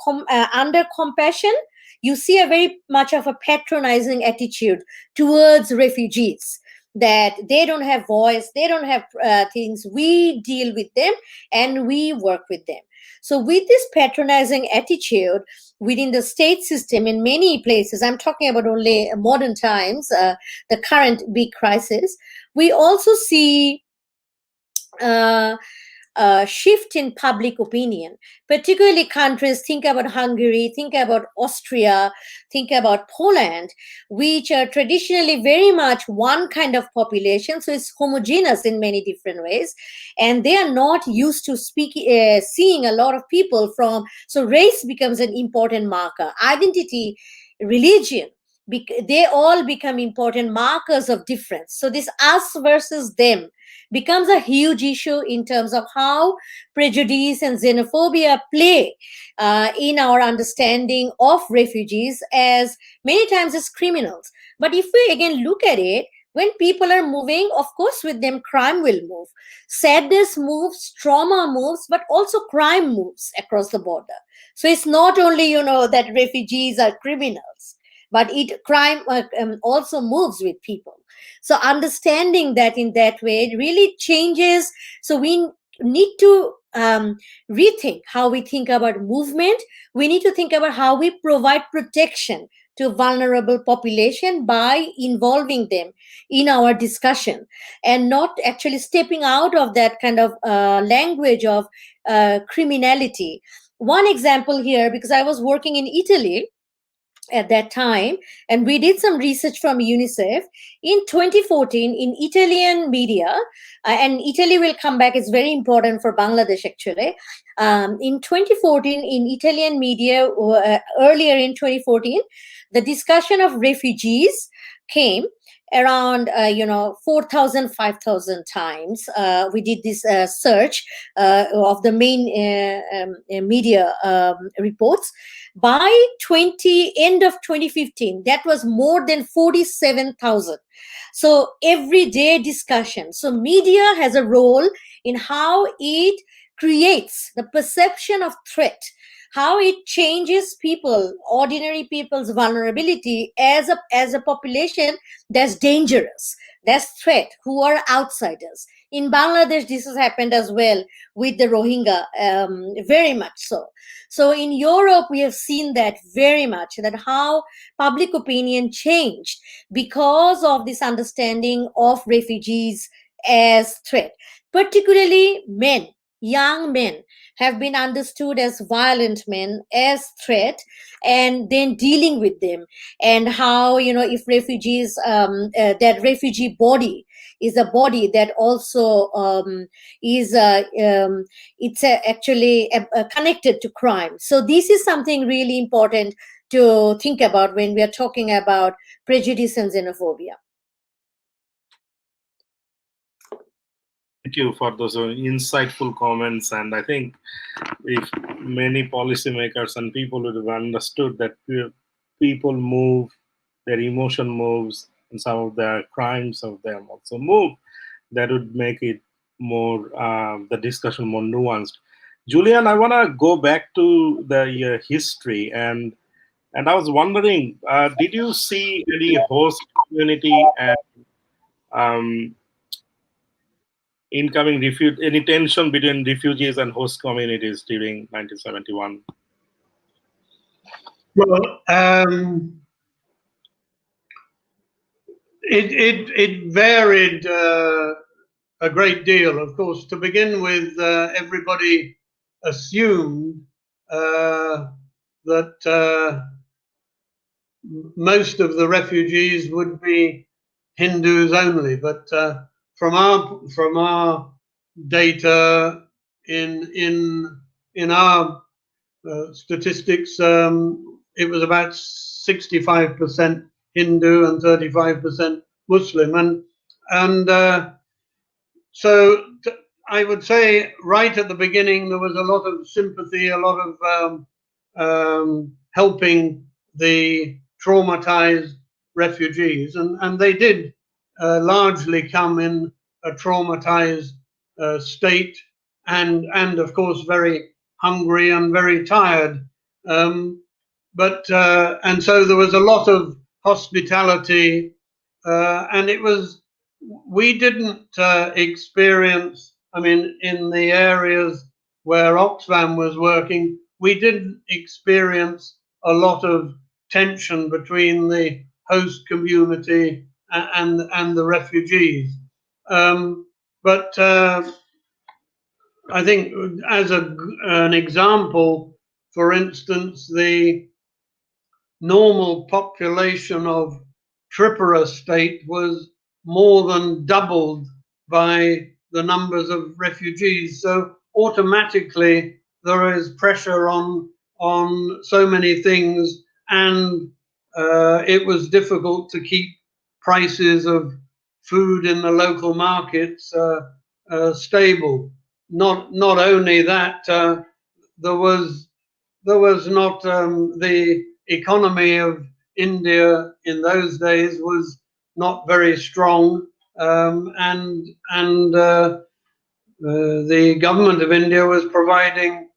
under compassion, you see a very much of a patronizing attitude towards refugees, that they don't have voice, they don't have things. We deal with them and we work with them. So with this patronizing attitude within the state system in many places, I'm talking about only modern times, the current big crisis, we also see shift in public opinion, particularly countries, think about Hungary, think about Austria, think about Poland, which are traditionally very much one kind of population. So it's homogeneous in many different ways. And they are not used to seeing a lot of people from, so race becomes an important marker, identity, religion, they all become important markers of difference. So this us versus them becomes a huge issue in terms of how prejudice and xenophobia play in our understanding of refugees as many times as criminals. But if we again look at it, when people are moving, of course, with them, crime will move. Sadness moves, trauma moves, but also crime moves across the border. So it's not only, that refugees are criminals, but crime also moves with people. So understanding that in that way really changes. So we need to rethink how we think about movement. We need to think about how we provide protection to vulnerable population by involving them in our discussion, and not actually stepping out of that kind of language of criminality. One example here, because I was working in Italy at that time, and we did some research from UNICEF in 2014 in Italian media, and Italy will come back, it's very important for Bangladesh actually. In 2014 in Italian media, earlier in 2014, the discussion of refugees came around 4,000 5,000 times. We did this search of the main media reports. By end of 2015, that was more than 47,000. So everyday discussion. So media has a role in how it creates the perception of threat, how it changes people, ordinary people's vulnerability as a population that's dangerous. that's threat, who are outsiders. In Bangladesh, this has happened as well with the Rohingya, very much so. So in Europe, we have seen that very much, that how public opinion changed because of this understanding of refugees as threat. Particularly men, young men, have been understood as violent men, as threat, and then dealing with them, and how, if refugees, that refugee body is a body that also is it's actually connected to crime. So this is something really important to think about when we are talking about prejudice and xenophobia. Thank you for those insightful comments. And I think if many policymakers and people would have understood that people move, their emotion moves, and some of their crimes of them also move, that would make it more, the discussion more nuanced. Julian, I want to go back to the history, and I was wondering, did you see any host community and um, any tension between refugees and host communities during 1971? Well, it varied a great deal. Of course, to begin with, everybody assumed that most of the refugees would be Hindus only, but from our data in our statistics, it was about 65% Hindu and 35% Muslim, and so I would say right at the beginning there was a lot of sympathy, a lot of helping the traumatized refugees, and they did largely come in a traumatized state, and of course very hungry and very tired. But and so there was a lot of hospitality, and it was, we didn't experience. I mean, in the areas where Oxfam was working, we didn't experience a lot of tension between the host community and the refugees. But I think, as an example, for instance, the normal population of Tripura state was more than doubled by the numbers of refugees. So automatically there is pressure on so many things, and it was difficult to keep prices of food in the local markets stable. Not only that, there was not the economy of India in those days was not very strong, and the government of India was providing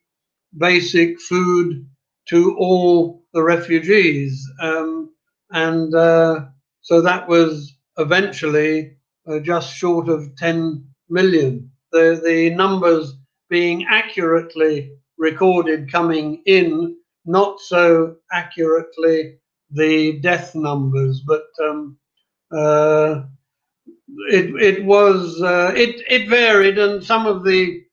basic food to all the refugees, and so that was eventually just short of 10 million. The numbers being accurately recorded coming in, not so accurately the death numbers, but uh, it varied, and some of the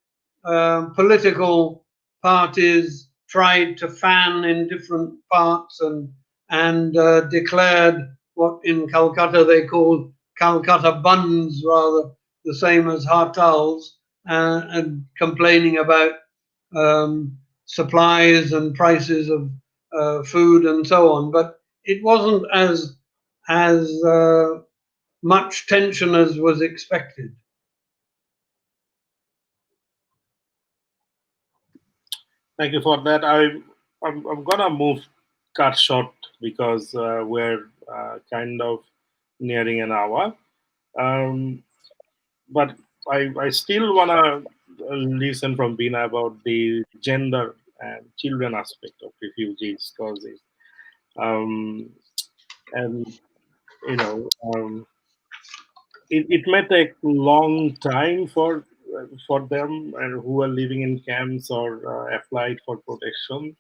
political parties tried to fan in different parts, and declared what in Calcutta they call Calcutta buns, rather the same as hartals, and complaining about supplies and prices of food and so on. But it wasn't as much tension as was expected. Thank you for that. I'm gonna cut short because we're kind of nearing an hour. Um, but I still wanna listen from Bina about the gender and children aspect of refugees causes. Um, and you know, it may take long time for them and who are living in camps or applied for protection.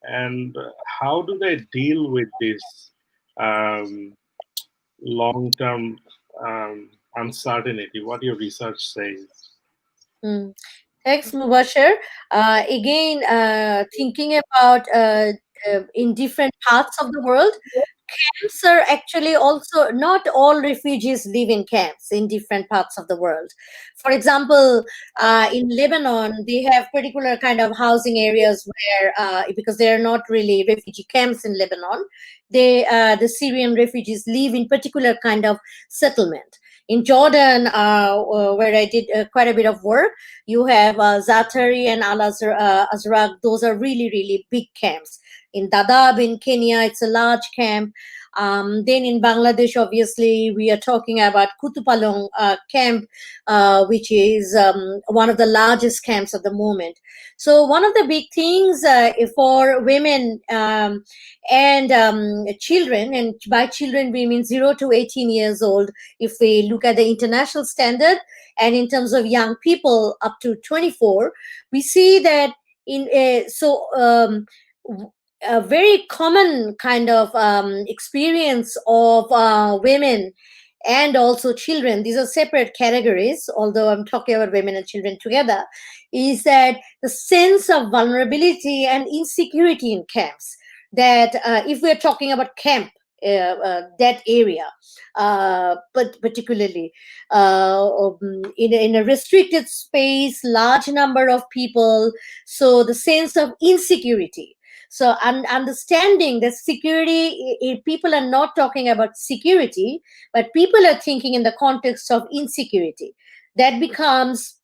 And how do they deal with this um, long-term uncertainty? What your research says? Hmm. Thanks, Mubashir. Again, thinking about in different parts of the world, camps are actually also not all refugees live in camps in different parts of the world. For example, in Lebanon, they have particular kind of housing areas where, because they are not really refugee camps in Lebanon, the Syrian refugees live in particular kind of settlement. In Jordan, where I did quite a bit of work, you have Zatari and Azraq. Those are really, really big camps. In Dadaab in Kenya, it's a large camp. Then in Bangladesh, obviously, we are talking about Kutupalong camp, which is one of the largest camps at the moment. So one of the big things for women and children, and by children we mean 0 to 18 years old, if we look at the international standard, and in terms of young people up to 24, we see that in a very common kind of experience of women and also children, these are separate categories, although I'm talking about women and children together, is that the sense of vulnerability and insecurity in camps. That if we're talking about camp, that area, but particularly in a restricted space, large number of people, so the sense of insecurity. So understanding that security, people are not talking about security, but people are thinking in the context of insecurity. That becomes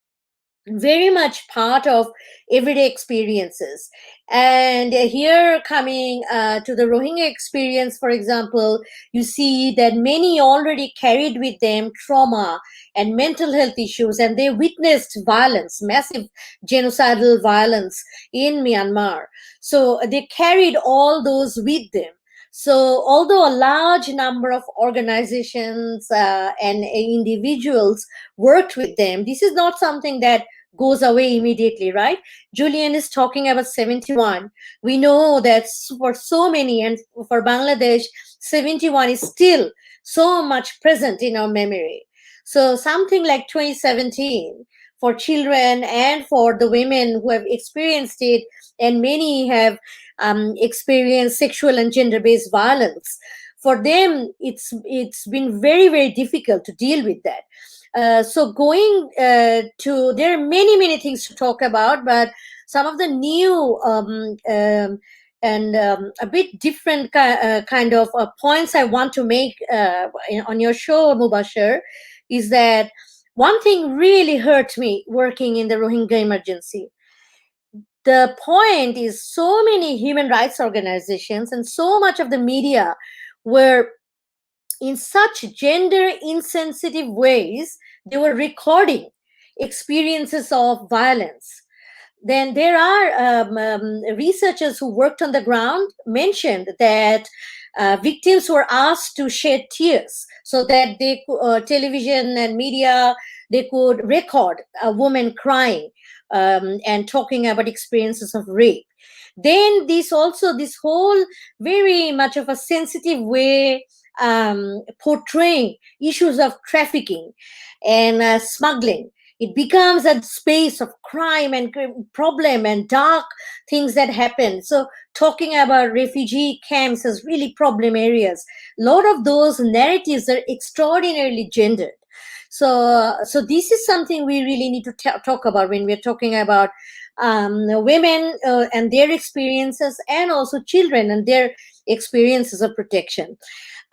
very much part of everyday experiences. And here, coming to the Rohingya experience, for example, you see that many already carried with them trauma and mental health issues, and they witnessed violence, massive genocidal violence in Myanmar. So they carried all those with them. So, although a large number of organizations and individuals worked with them, this is not something that goes away immediately, right? Julian is talking about 71. We know that for so many, and for Bangladesh, 71 is still so much present in our memory. So something like 2017 for children and for the women who have experienced it, and many have experienced sexual and gender-based violence. For them, it's been very, very difficult to deal with that. So going to, there are many, many things to talk about, but some of the new and a bit different kind of points I want to make on your show, Mubashir, is that one thing really hurt me working in the Rohingya emergency. The point is, so many human rights organizations and so much of the media were in such gender insensitive ways, they were recording experiences of violence. Then there are researchers who worked on the ground mentioned that victims were asked to shed tears so that they television and media, they could record a woman crying and talking about experiences of rape. Then this whole very much of a sensitive way portraying issues of trafficking and smuggling, it becomes a space of crime and problem and dark things that happen. So talking about refugee camps as really problem areas, a lot of those narratives are extraordinarily gendered. So this is something we really need to talk about when we're talking about women and their experiences, and also children and their experiences of protection.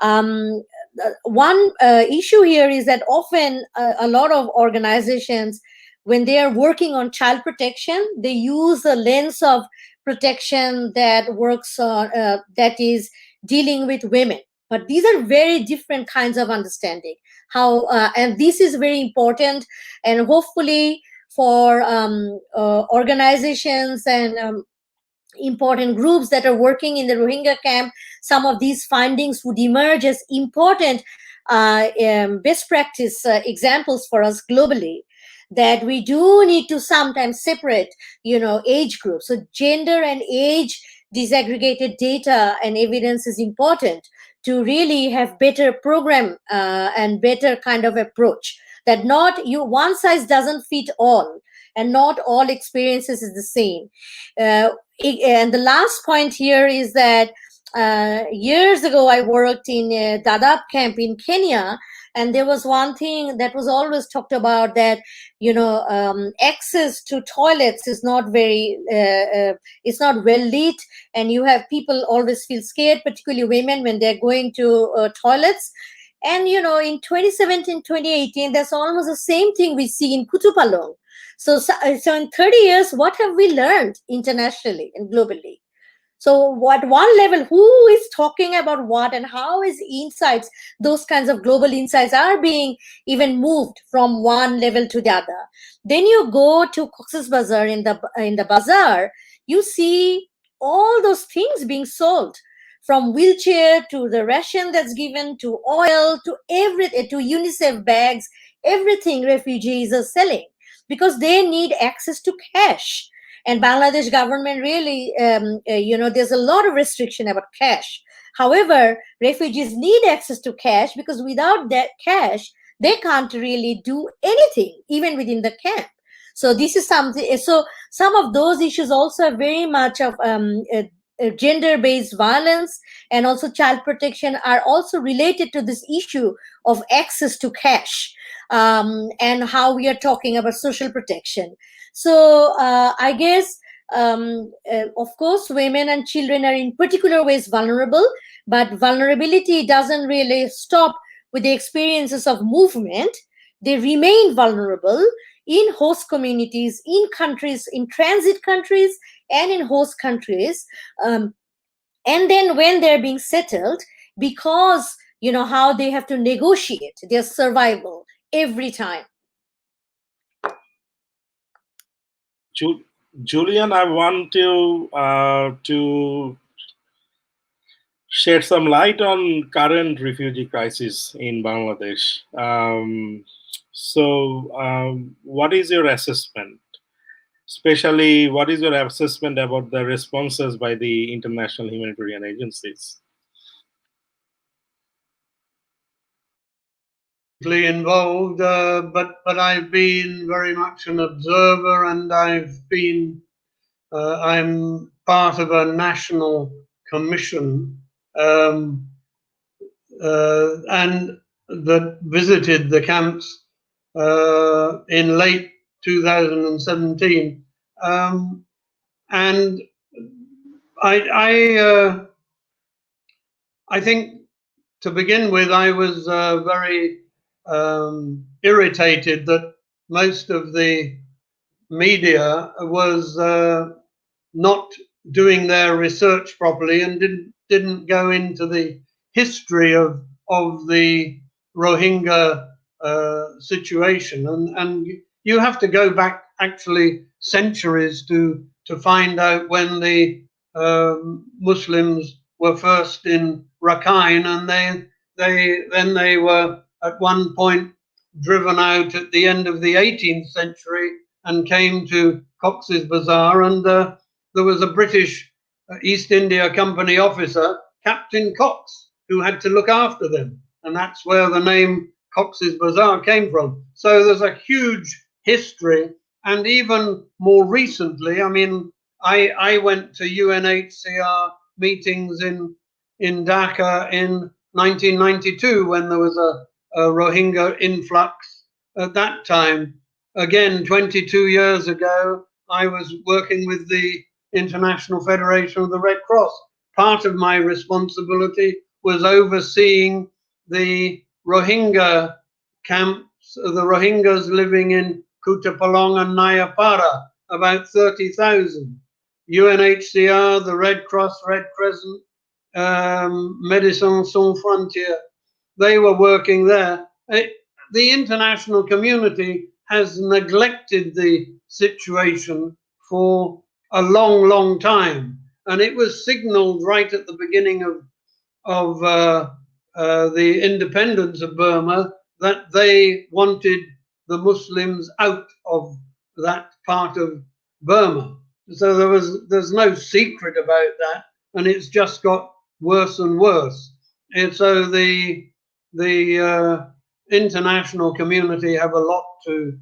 One issue here is that often a lot of organizations, when they are working on child protection, they use a lens of protection that works on that is dealing with women. But these are very different kinds of understanding. How and this is very important, and hopefully for organizations and important groups that are working in the Rohingya camp, some of these findings would emerge as important best practice examples for us globally. That we do need to sometimes separate, age groups. So gender and age disaggregated data and evidence is important to really have better program and better kind of approach. That not you one size doesn't fit all, and not all experiences is the same. Uh, and the last point here is that years ago I worked in a Dadaab camp in Kenya, and there was one thing that was always talked about, that access to toilets is not very it's not well lit, and you have people always feel scared, particularly women, when they're going to toilets. And in 2017, 2018, that's almost the same thing we see in Kutupalong. So in 30 years, what have we learned internationally and globally? So what one level, who is talking about what, and how is insights, those kinds of global insights are being even moved from one level to the other. Then you go to Cox's Bazar, in the bazaar, you see all those things being sold, from wheelchair to the ration that's given, to oil, to everything, to UNICEF bags, everything refugees are selling, because they need access to cash. And Bangladesh government really, there's a lot of restriction about cash. However, refugees need access to cash, because without that cash, they can't really do anything, even within the camp. So this is something. So some of those issues also are very much of gender-based violence and also child protection are also related to this issue of access to cash, and how we are talking about social protection. So I guess, of course, women and children are in particular ways vulnerable, but vulnerability doesn't really stop with the experiences of movement. They remain vulnerable in host communities, in countries, in transit countries, and in host countries. And then when they're being settled, because how they have to negotiate their survival every time. Julian, I want to shed some light on current refugee crisis in Bangladesh. What is your assessment? Especially, what is your assessment about the responses by the international humanitarian agencies? Involved, but I've been very much an observer, and I'm part of a national commission, and that visited the camps in late 2017, and I think, to begin with, I was very irritated that most of the media was not doing their research properly and didn't go into the history of the Rohingya situation, and you have to go back actually centuries to find out when the Muslims were first in Rakhine, and they were at one point driven out at the end of the 18th century and came to Cox's Bazar, and there was a British East India Company officer, Captain Cox, who had to look after them, and that's where the name Cox's Bazar came from. So there's a huge history, and even more recently, I mean, I went to UNHCR meetings in Dhaka in 1992 when there was a Rohingya influx. At that time, again, 22 years ago, I was working with the International Federation of the Red Cross. Part of my responsibility was overseeing the Rohingya camps, the Rohingyas living in Kutupalong and Nayapara, about 30,000. UNHCR, the Red Cross, Red Crescent, Médecins Sans Frontières, they were working there. The international community has neglected the situation for a long, long time. and it was signaled right at the beginning of the independence of Burma that they wanted the Muslims out of that part of Burma. So there's no secret about that, and it's just got worse and worse. And so the international community have a lot to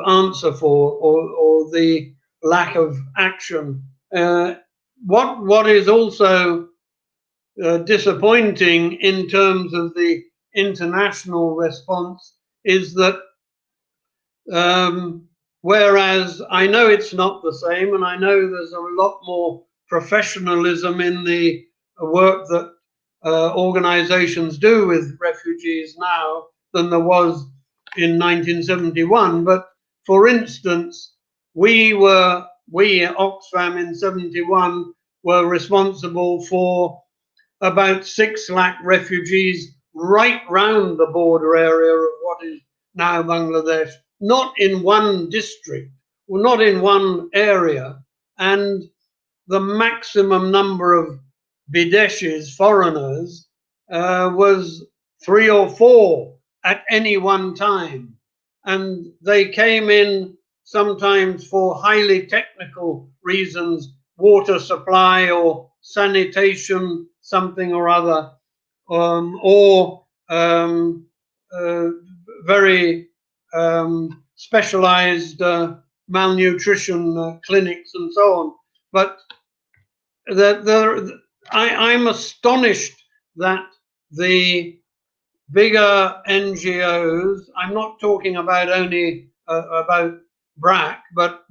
answer for, or the lack of action. What is also disappointing in terms of the international response is that whereas I know it's not the same, and I know there's a lot more professionalism in the work that organizations do with refugees now than there was in 1971. But for instance, we Oxfam in 71 were responsible for about 6 lakh refugees right round the border area of what is now Bangladesh, not in one district, or not in one area. And the maximum number of Bideshis, foreigners, was 3 or 4 at any one time. And they came in sometimes for highly technical reasons, water supply or sanitation, something or other, or very specialized malnutrition clinics and so on. But I'm astonished that the bigger NGOs, I'm not talking about only about BRAC, but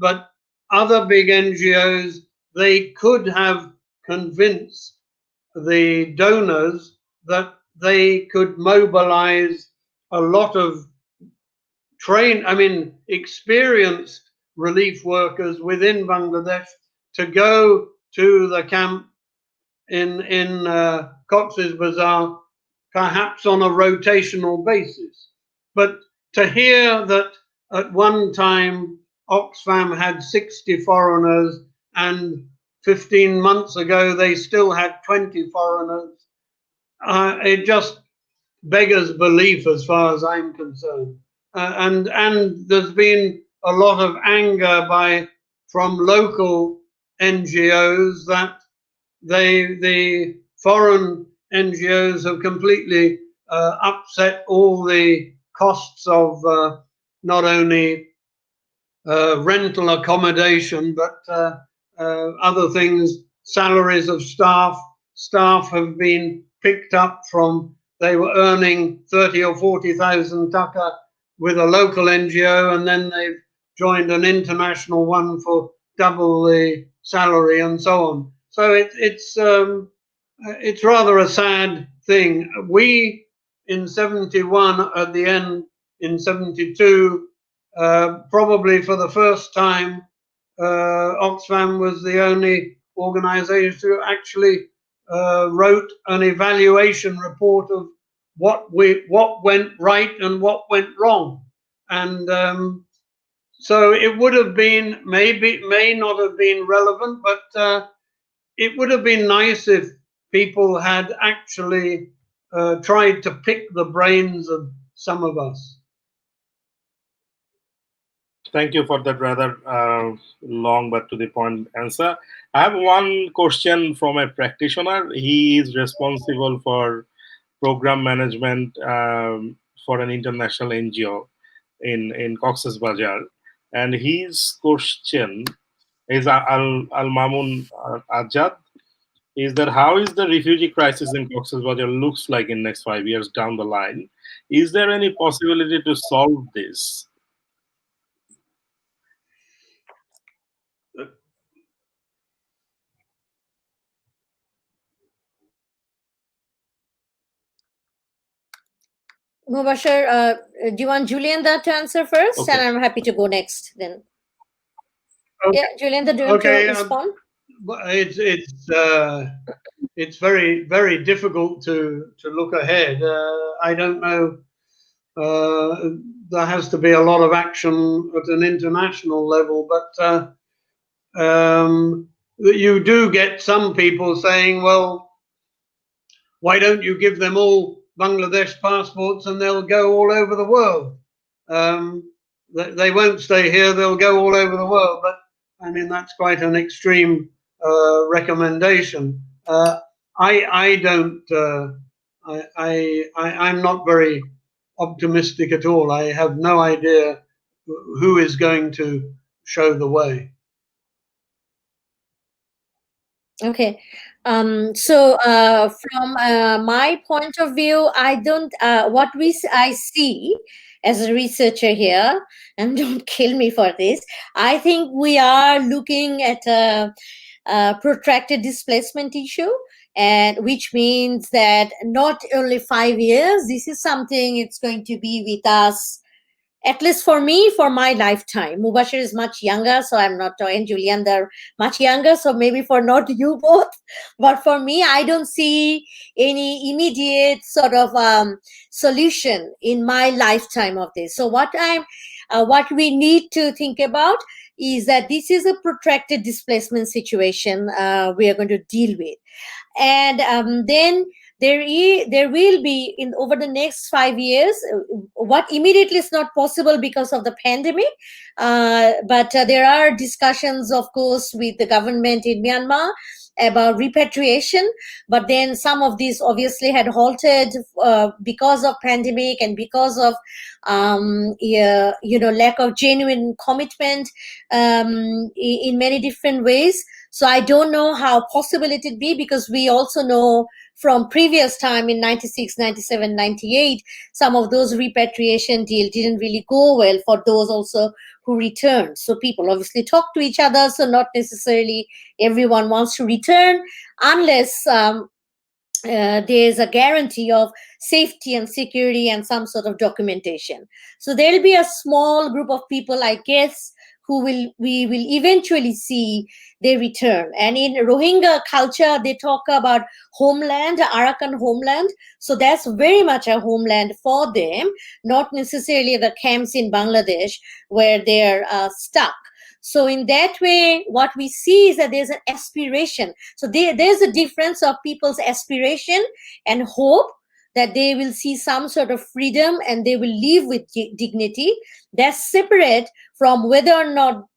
other big NGOs, they could have convinced the donors that they could mobilize a lot of experienced relief workers within Bangladesh to go to the camp in Cox's Bazar, perhaps on a rotational basis. But to hear that at one time Oxfam had 60 foreigners and 15 months ago they still had 20 foreigners, it just beggars belief as far as I'm concerned. And there's been a lot of anger from local NGOs that the foreign NGOs have completely upset all the costs of not only rental accommodation, but other things, salaries of staff. Staff have been picked up from, they were earning 30 or 40,000 taka with a local NGO, and then they've joined an international one for double the salary and so on. So it's rather a sad thing. We in 71 at the end, in 72, probably for the first time, Oxfam was the only organization who actually wrote an evaluation report of what went right and what went wrong. And so it would have been, may not have been relevant, but it would have been nice if people had actually tried to pick the brains of some of us. Thank you for that rather long but to the point answer. I have one question from a practitioner. He is responsible for program management for an international NGO in Cox's Bazar, and his question is Al Mamun Ajad, is that how is the refugee crisis in Cox's Bazar looks like in next 5 years down the line? Is there any possibility to solve this? Mubashar, do you want Julian to answer first? Okay. And I'm happy to go next then. Okay. Yeah, Julian, do you want to respond? It's very, very difficult to look ahead. I don't know. There has to be a lot of action at an international level, but that you do get some people saying, well, why don't you give them all Bangladesh passports and they'll go all over the world? They won't stay here, they'll go all over the world. But I mean, that's quite an extreme recommendation. I don't, I'm not very optimistic at all. I have no idea who is going to show the way. Okay. So from my point of view, I don't, I see as a researcher here, and don't kill me for this, I think we are looking at a protracted displacement issue, and which means that not only 5 years, this is something it's going to be with us at least for me, for my lifetime. Mubashir is much younger, so I'm not talking. Julian, they're much younger, so maybe for not you both, but for me, I don't see any immediate sort of solution in my lifetime of this. So what we need to think about is that this is a protracted displacement situation we are going to deal with, and then there will be in over the next 5 years what immediately is not possible because of the pandemic, but there are discussions, of course, with the government in Myanmar about repatriation, but then some of these obviously had halted because of pandemic and because of yeah, lack of genuine commitment in many different ways. So I don't know how possible it would be, because we also know from previous time in 96, 97, 98, some of those repatriation deal didn't really go well for those also who returned. So people obviously talk to each other. So not necessarily everyone wants to return unless there's a guarantee of safety and security and some sort of documentation. So there'll be a small group of people, I guess, who we will eventually see they return. And in Rohingya culture, they talk about homeland, Arakan homeland. So that's very much a homeland for them, not necessarily the camps in Bangladesh where they're stuck. So in that way, what we see is that there's an aspiration. So there's a difference of people's aspiration and hope that they will see some sort of freedom and they will live with dignity. That's separate from whether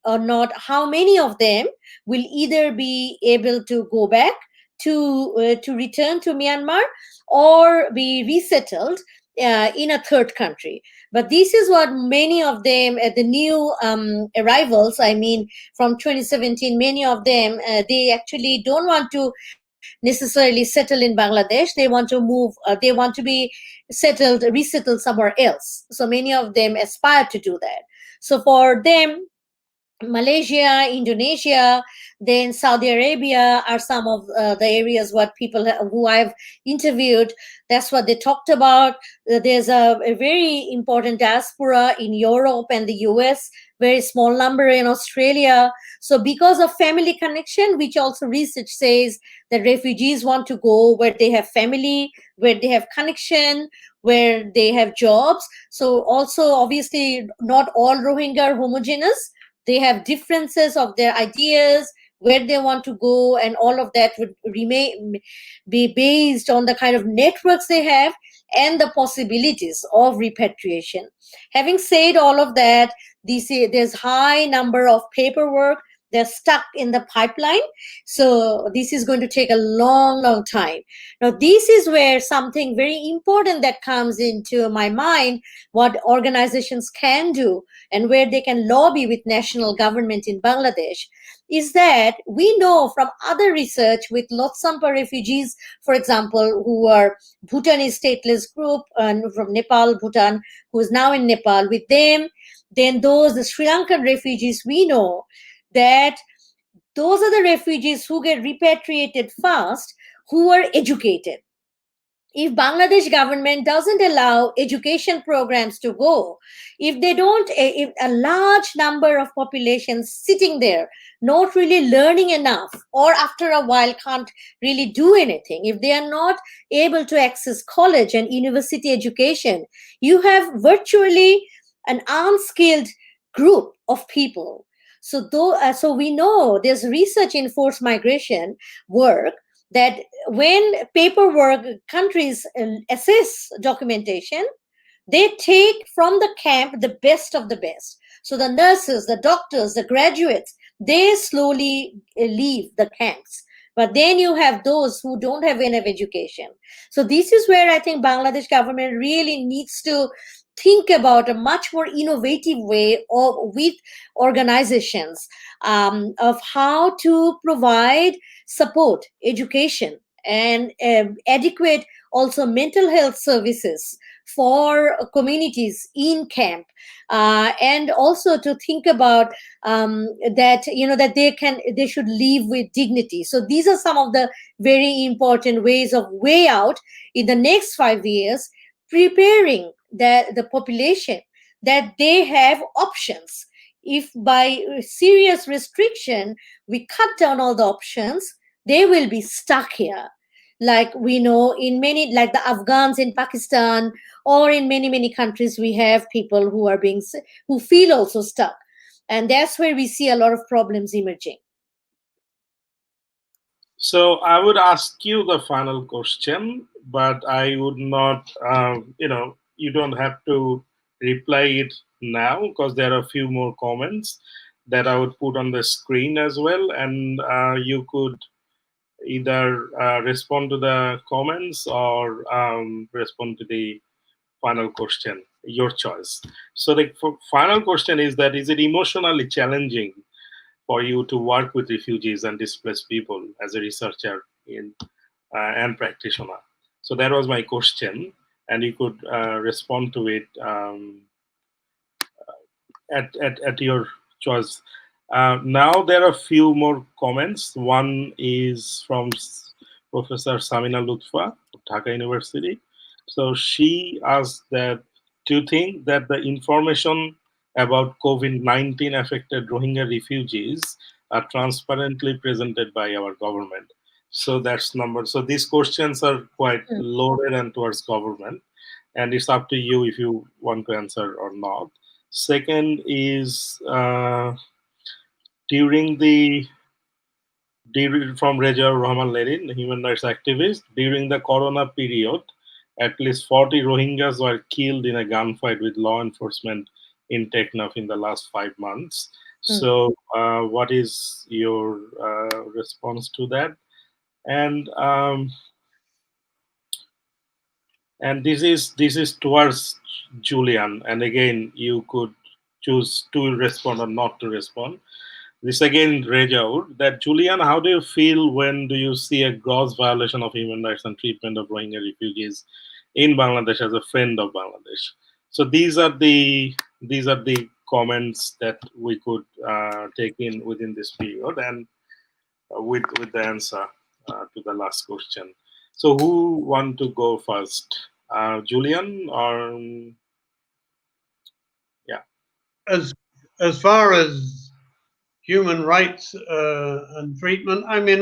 or not how many of them will either be able to go back to return to Myanmar or be resettled in a third country. But this is what many of them, the new arrivals, I mean, from 2017, many of them, they actually don't want to necessarily settle in Bangladesh. They want to move, they want to be resettled somewhere else. So many of them aspire to do that. So for them, Malaysia, Indonesia, then Saudi Arabia are some of the areas what people who I've interviewed. That's what they talked about. There's a very important diaspora in Europe and the US, very small number in Australia. So because of family connection, which also research says that refugees want to go where they have family, where they have connection, where they have jobs. So also obviously not all Rohingya are homogeneous. They have differences of their ideas, where they want to go, and all of that would be based on the kind of networks they have and the possibilities of repatriation. Having said all of that, there's high number of paperwork. They're stuck in the pipeline. So this is going to take a long, long time. Now, this is where something very important that comes into my mind, what organizations can do and where they can lobby with national government in Bangladesh, is that we know from other research with Lotsampa refugees, for example, who are Bhutanese stateless group and from Nepal, Bhutan, who is now in Nepal, with them, then the Sri Lankan refugees, we know that those are the refugees who get repatriated fast, who are educated. If Bangladesh government doesn't allow education programs to go, if they don't, if a large number of populations sitting there, not really learning enough, or after a while can't really do anything, if they are not able to access college and university education, you have virtually an unskilled group of people. So we know there's research in forced migration work that when paperwork countries assess documentation, they take from the camp the best of the best. So the nurses, the doctors, the graduates, they slowly leave the camps. But then you have those who don't have enough education. So this is where I think Bangladesh government really needs to think about a much more innovative way of with organizations, of how to provide support, education, and adequate also mental health services for communities in camp, and also to think about that that they should live with dignity. So these are some of the very important ways of way out in the next 5 years, preparing the population that they have options. If by serious restriction we cut down all the options, they will be stuck here. Like we know in many, like the Afghans in Pakistan, or in many many countries, we have people who are who feel also stuck, and that's where we see a lot of problems emerging. So I would ask you the final question, but I would not, you don't have to reply it now because there are a few more comments that I would put on the screen as well, and you could either respond to the comments or respond to the final question, your choice. So the final question is that is it emotionally challenging for you to work with refugees and displaced people as a researcher in and practitioner? So that was my question, and you could respond to it at your choice. Now there are a few more comments. One is from Professor Samina Lutfa of Dhaka University. So she asked that, do you think that the information about COVID-19 affected Rohingya refugees are transparently presented by our government? So that's number. So these questions are quite Mm. loaded and towards government, and it's up to you if you want to answer or not. Second is during the from Reza Rahman Lenin, human rights activist, during the Corona period, at least 40 Rohingyas were killed in a gunfight with law enforcement in Teknaf in the last 5 months. Mm. So, what is your response to that? And this is towards Julian. And again, you could choose to respond or not to respond. This again, Rejaud, that Julian, how do you feel when do you see a gross violation of human rights and treatment of Rohingya refugees in Bangladesh as a friend of Bangladesh? So these are the comments that we could take in within this period, and with the answer to the last question. So who want to go first, Julian or yeah? As as far as human rights and treatment, I mean,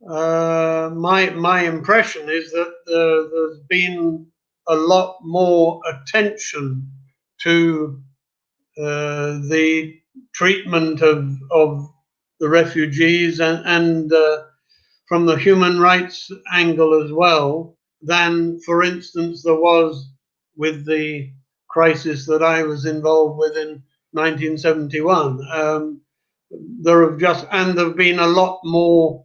my impression is that there's been a lot more attention to the treatment of the refugees and from the human rights angle as well than, for instance, there was with the crisis that I was involved with in 1971. There have been a lot more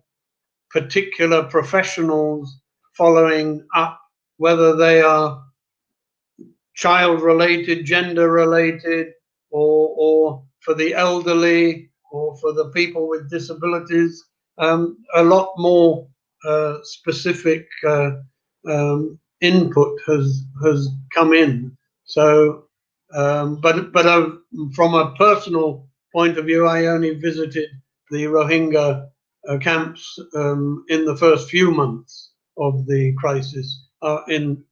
particular professionals following up, whether they are child related, gender related, or for the elderly, or for the people with disabilities. A lot more specific input has come in. So, but from a personal point of view, I only visited the Rohingya camps in the first few months of the crisis in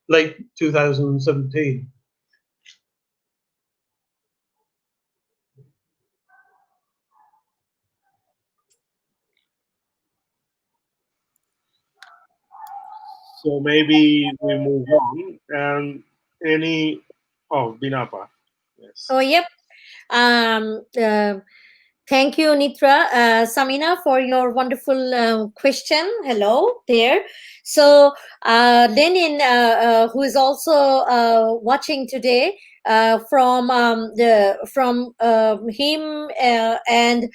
late 2017. So maybe we move on. And any, oh, Binapa, yes. Oh, yep. Um, uh, Thank you, Nitra. Samina, for your wonderful question. Hello there. So, Lenin, who is also watching today, from him and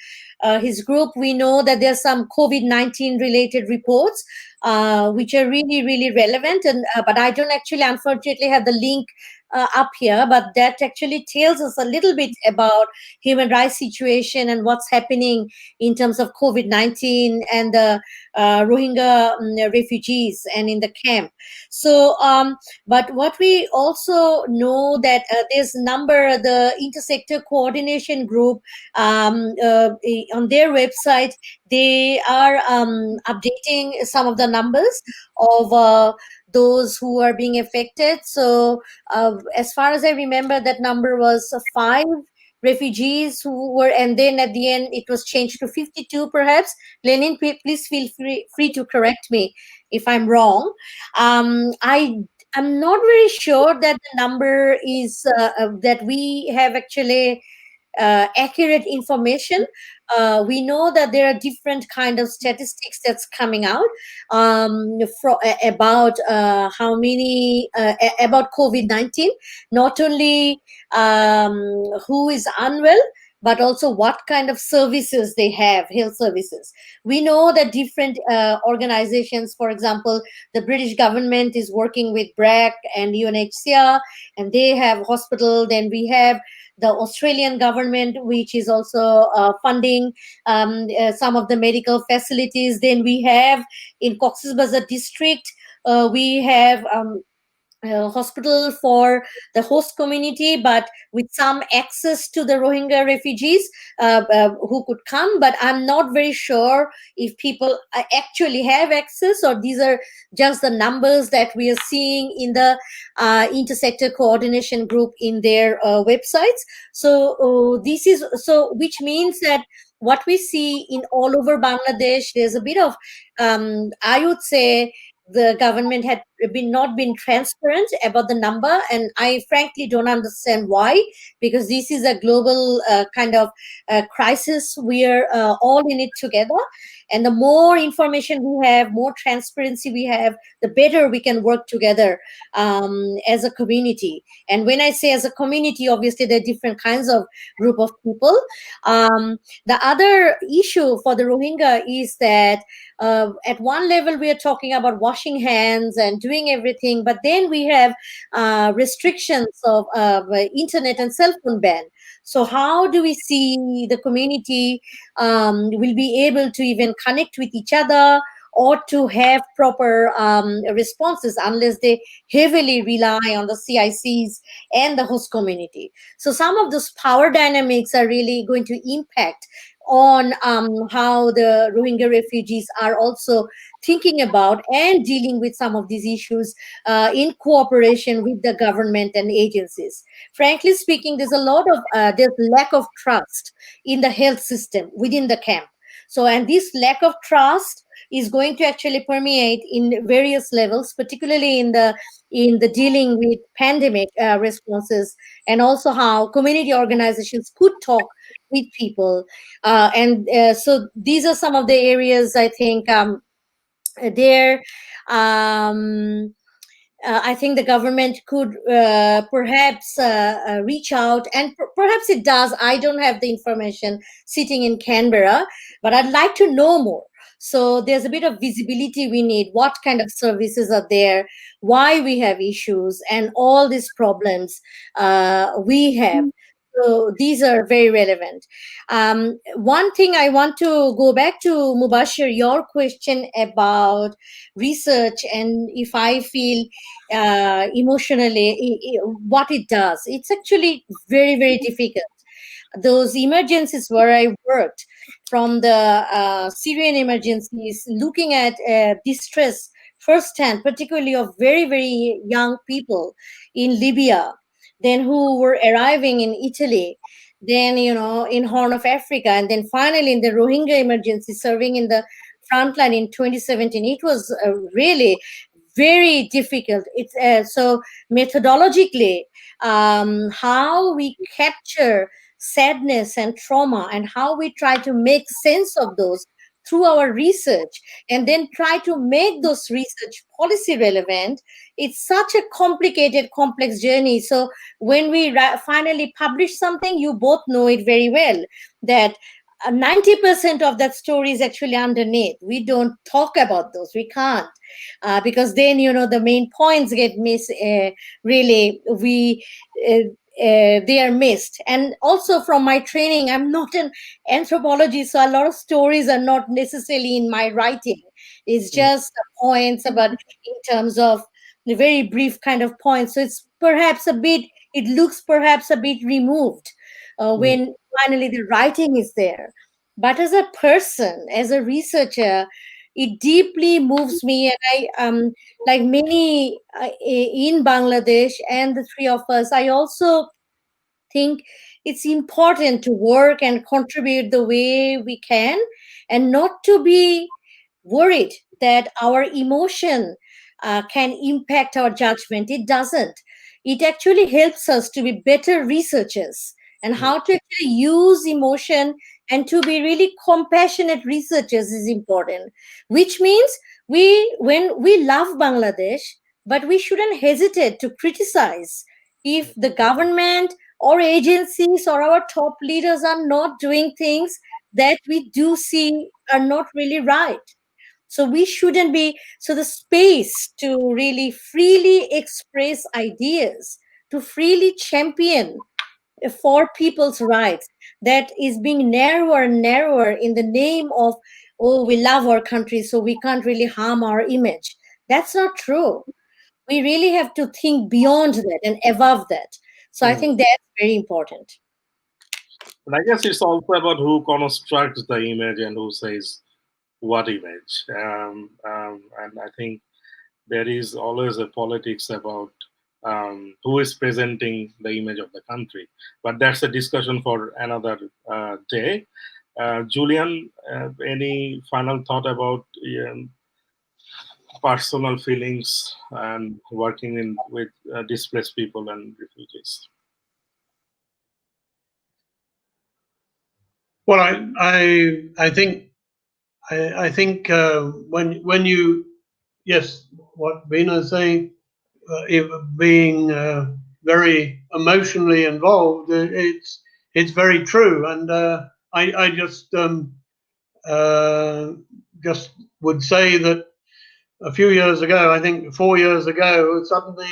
his group, we know that there's some COVID-19 related reports which are really, really relevant. And but I don't actually, unfortunately, have the link up here. But that actually tells us a little bit about human rights situation and what's happening in terms of COVID-19 and the Rohingya refugees and in the camp. So, but what we also know that this number, the intersector coordination group, on their website, they are updating some of the numbers of those who are being affected. So, as far as I remember, that number was five refugees who were, and then at the end it was changed to 52 perhaps. Lenin, please feel free to correct me if I'm wrong. I'm not very sure that the number is that we have actually accurate information. We know that there are different kind of statistics that's coming out about how many about COVID-19, not only who is unwell, but also what kind of services they have, health services. We know that different organizations, for example, the British government is working with BRAC and UNHCR, and they have hospital. Then we have the Australian government, which is also funding some of the medical facilities. Then we have in Cox's Bazar district, we have hospital for the host community, but with some access to the Rohingya refugees who could come. But I'm not very sure if people actually have access, or these are just the numbers that we are seeing in the intersector coordination group in their websites. So this is so, which means that what we see in all over Bangladesh, there's a bit of, I would say, the government had not been transparent about the number, and I frankly don't understand why, because this is a global kind of crisis. We are all in it together, and the more information we have, more transparency we have, the better we can work together as a community. And when I say as a community, obviously there are different kinds of group of people. The other issue for the Rohingya is that at one level we are talking about washing hands and doing everything, but then we have restrictions of internet and cell phone ban. So how do we see the community will be able to even connect with each other or to have proper responses unless they heavily rely on the CICs and the host community? So some of those power dynamics are really going to impact on how the Rohingya refugees are also thinking about and dealing with some of these issues in cooperation with the government and agencies. Frankly speaking, there's a lot of there's lack of trust in the health system within the camp. So, and this lack of trust is going to actually permeate in various levels, particularly in the dealing with pandemic responses, and also how community organizations could talk with people. So these are some of the areas I think there. I think the government could perhaps reach out, and perhaps it does. I don't have the information sitting in Canberra, but I'd like to know more. So there's a bit of visibility we need. What kind of services are there? Why we have issues and all these problems we have. So these are very relevant. One thing I want to go back to, Mubashir, your question about research and if I feel emotionally what it does. It's actually very, very difficult. Those emergencies where I worked, from the Syrian emergencies, looking at distress firsthand, particularly of very, very young people in Libya, then who were arriving in Italy, then, in Horn of Africa, and then finally in the Rohingya emergency, serving in the front line in 2017. It was really very difficult. It's so methodologically, how we capture sadness and trauma, and how we try to make sense of those through our research, and then try to make those research policy relevant. It's such a complicated, complex journey. So when we finally publish something, you both know it very well that 90% of that story is actually underneath. We don't talk about those. We can't, because then the main points get missed. Really, we they are missed. And also, from my training, I'm not an anthropologist, so a lot of stories are not necessarily in my writing. It's just points about, in terms of the very brief kind of points. So it's perhaps a bit. It looks perhaps a bit removed when finally the writing is there. But as a person, as a researcher, it deeply moves me. And like many in Bangladesh, and the three of us, I also think it's important to work and contribute the way we can, and not to be worried that our emotion can impact our judgment. It doesn't. It actually helps us to be better researchers, and how to actually use emotion and to be really compassionate researchers is important. Which means when we love Bangladesh, but we shouldn't hesitate to criticize if the government or agencies or our top leaders are not doing things that we do see are not really right. So we shouldn't be, so the space to really freely express ideas, to freely champion for people's rights, that is being narrower and narrower in the name of, oh, we love our country, so we can't really harm our image. That's not true. We really have to think beyond that and above that. So I think that's very important. And I guess it's also about who constructs the image and who says what image. And I think there is always a politics about who is presenting the image of the country. But that's a discussion for another day. Julian, any final thought about personal feelings and working with displaced people and refugees? Well, I think when you, yes, what Bina is saying, being very emotionally involved, it's very true. And I just would say that a few years ago, I think 4 years ago, suddenly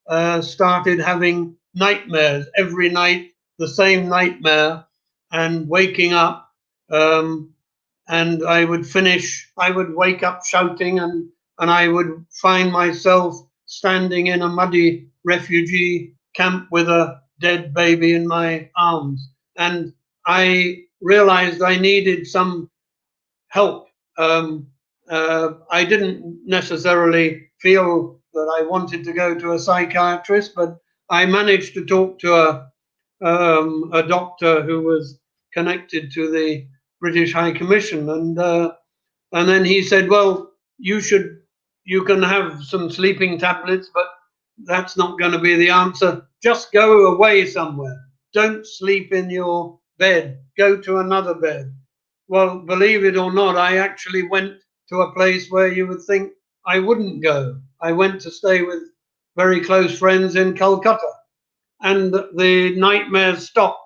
I started having nightmares every night, the same nightmare, and waking up. Um, and I would wake up shouting, and I would find myself standing in a muddy refugee camp with a dead baby in my arms. And I realized I needed some help. I didn't necessarily feel that I wanted to go to a psychiatrist, but I managed to talk to a doctor who was connected to the British High Commission, and then he said, "Well, you can have some sleeping tablets, but that's not going to be the answer. Just go away somewhere. Don't sleep in your bed. Go to another bed." Well, believe it or not, I actually went to a place where you would think I wouldn't go. I went to stay with very close friends in Calcutta, and the nightmares stopped.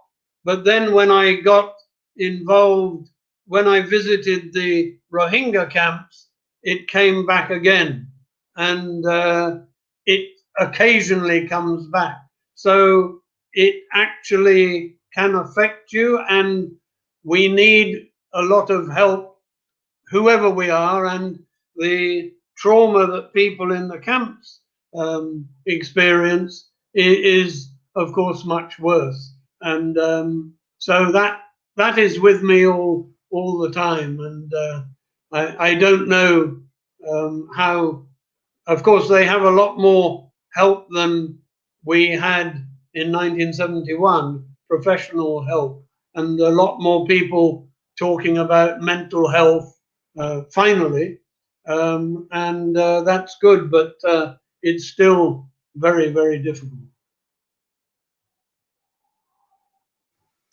But then when I got involved, when I visited the Rohingya camps, it came back again. And it occasionally comes back. So it actually can affect you, and we need a lot of help, whoever we are, and the trauma that people in the camps experience is, of course, much worse. And so that is with me all the time. And I don't know how. Of course, they have a lot more help than we had in 1971, professional help, and a lot more people talking about mental health finally. And that's good, but it's still very, very difficult.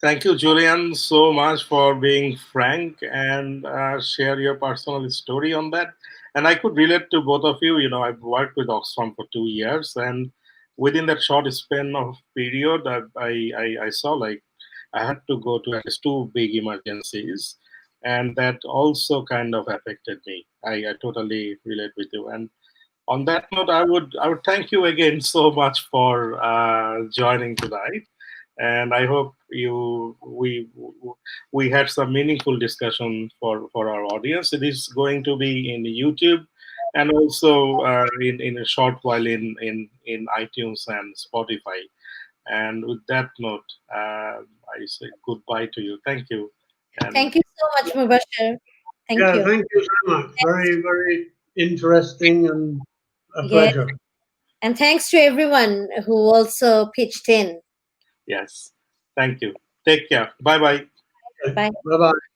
Thank you, Julian, so much for being frank and share your personal story on that. And I could relate to both of you. You know, I've worked with Oxfam for 2 years, and within that short span of period, I saw like I had to go to at least two big emergencies, and that also kind of affected me. I totally relate with you. And on that note, I would thank you again so much for joining tonight, and I hope we had some meaningful discussion for our audience. It is going to be in YouTube and also in a short while in iTunes and Spotify. And with that note, I say goodbye to you. Thank you, and Thank you so much, Mubashir. Thank Yeah, you. thank you so much. Very, very interesting and a Yeah. pleasure. And thanks to everyone who also pitched in. yes, thank you. Take care. Bye bye. Bye. Bye bye.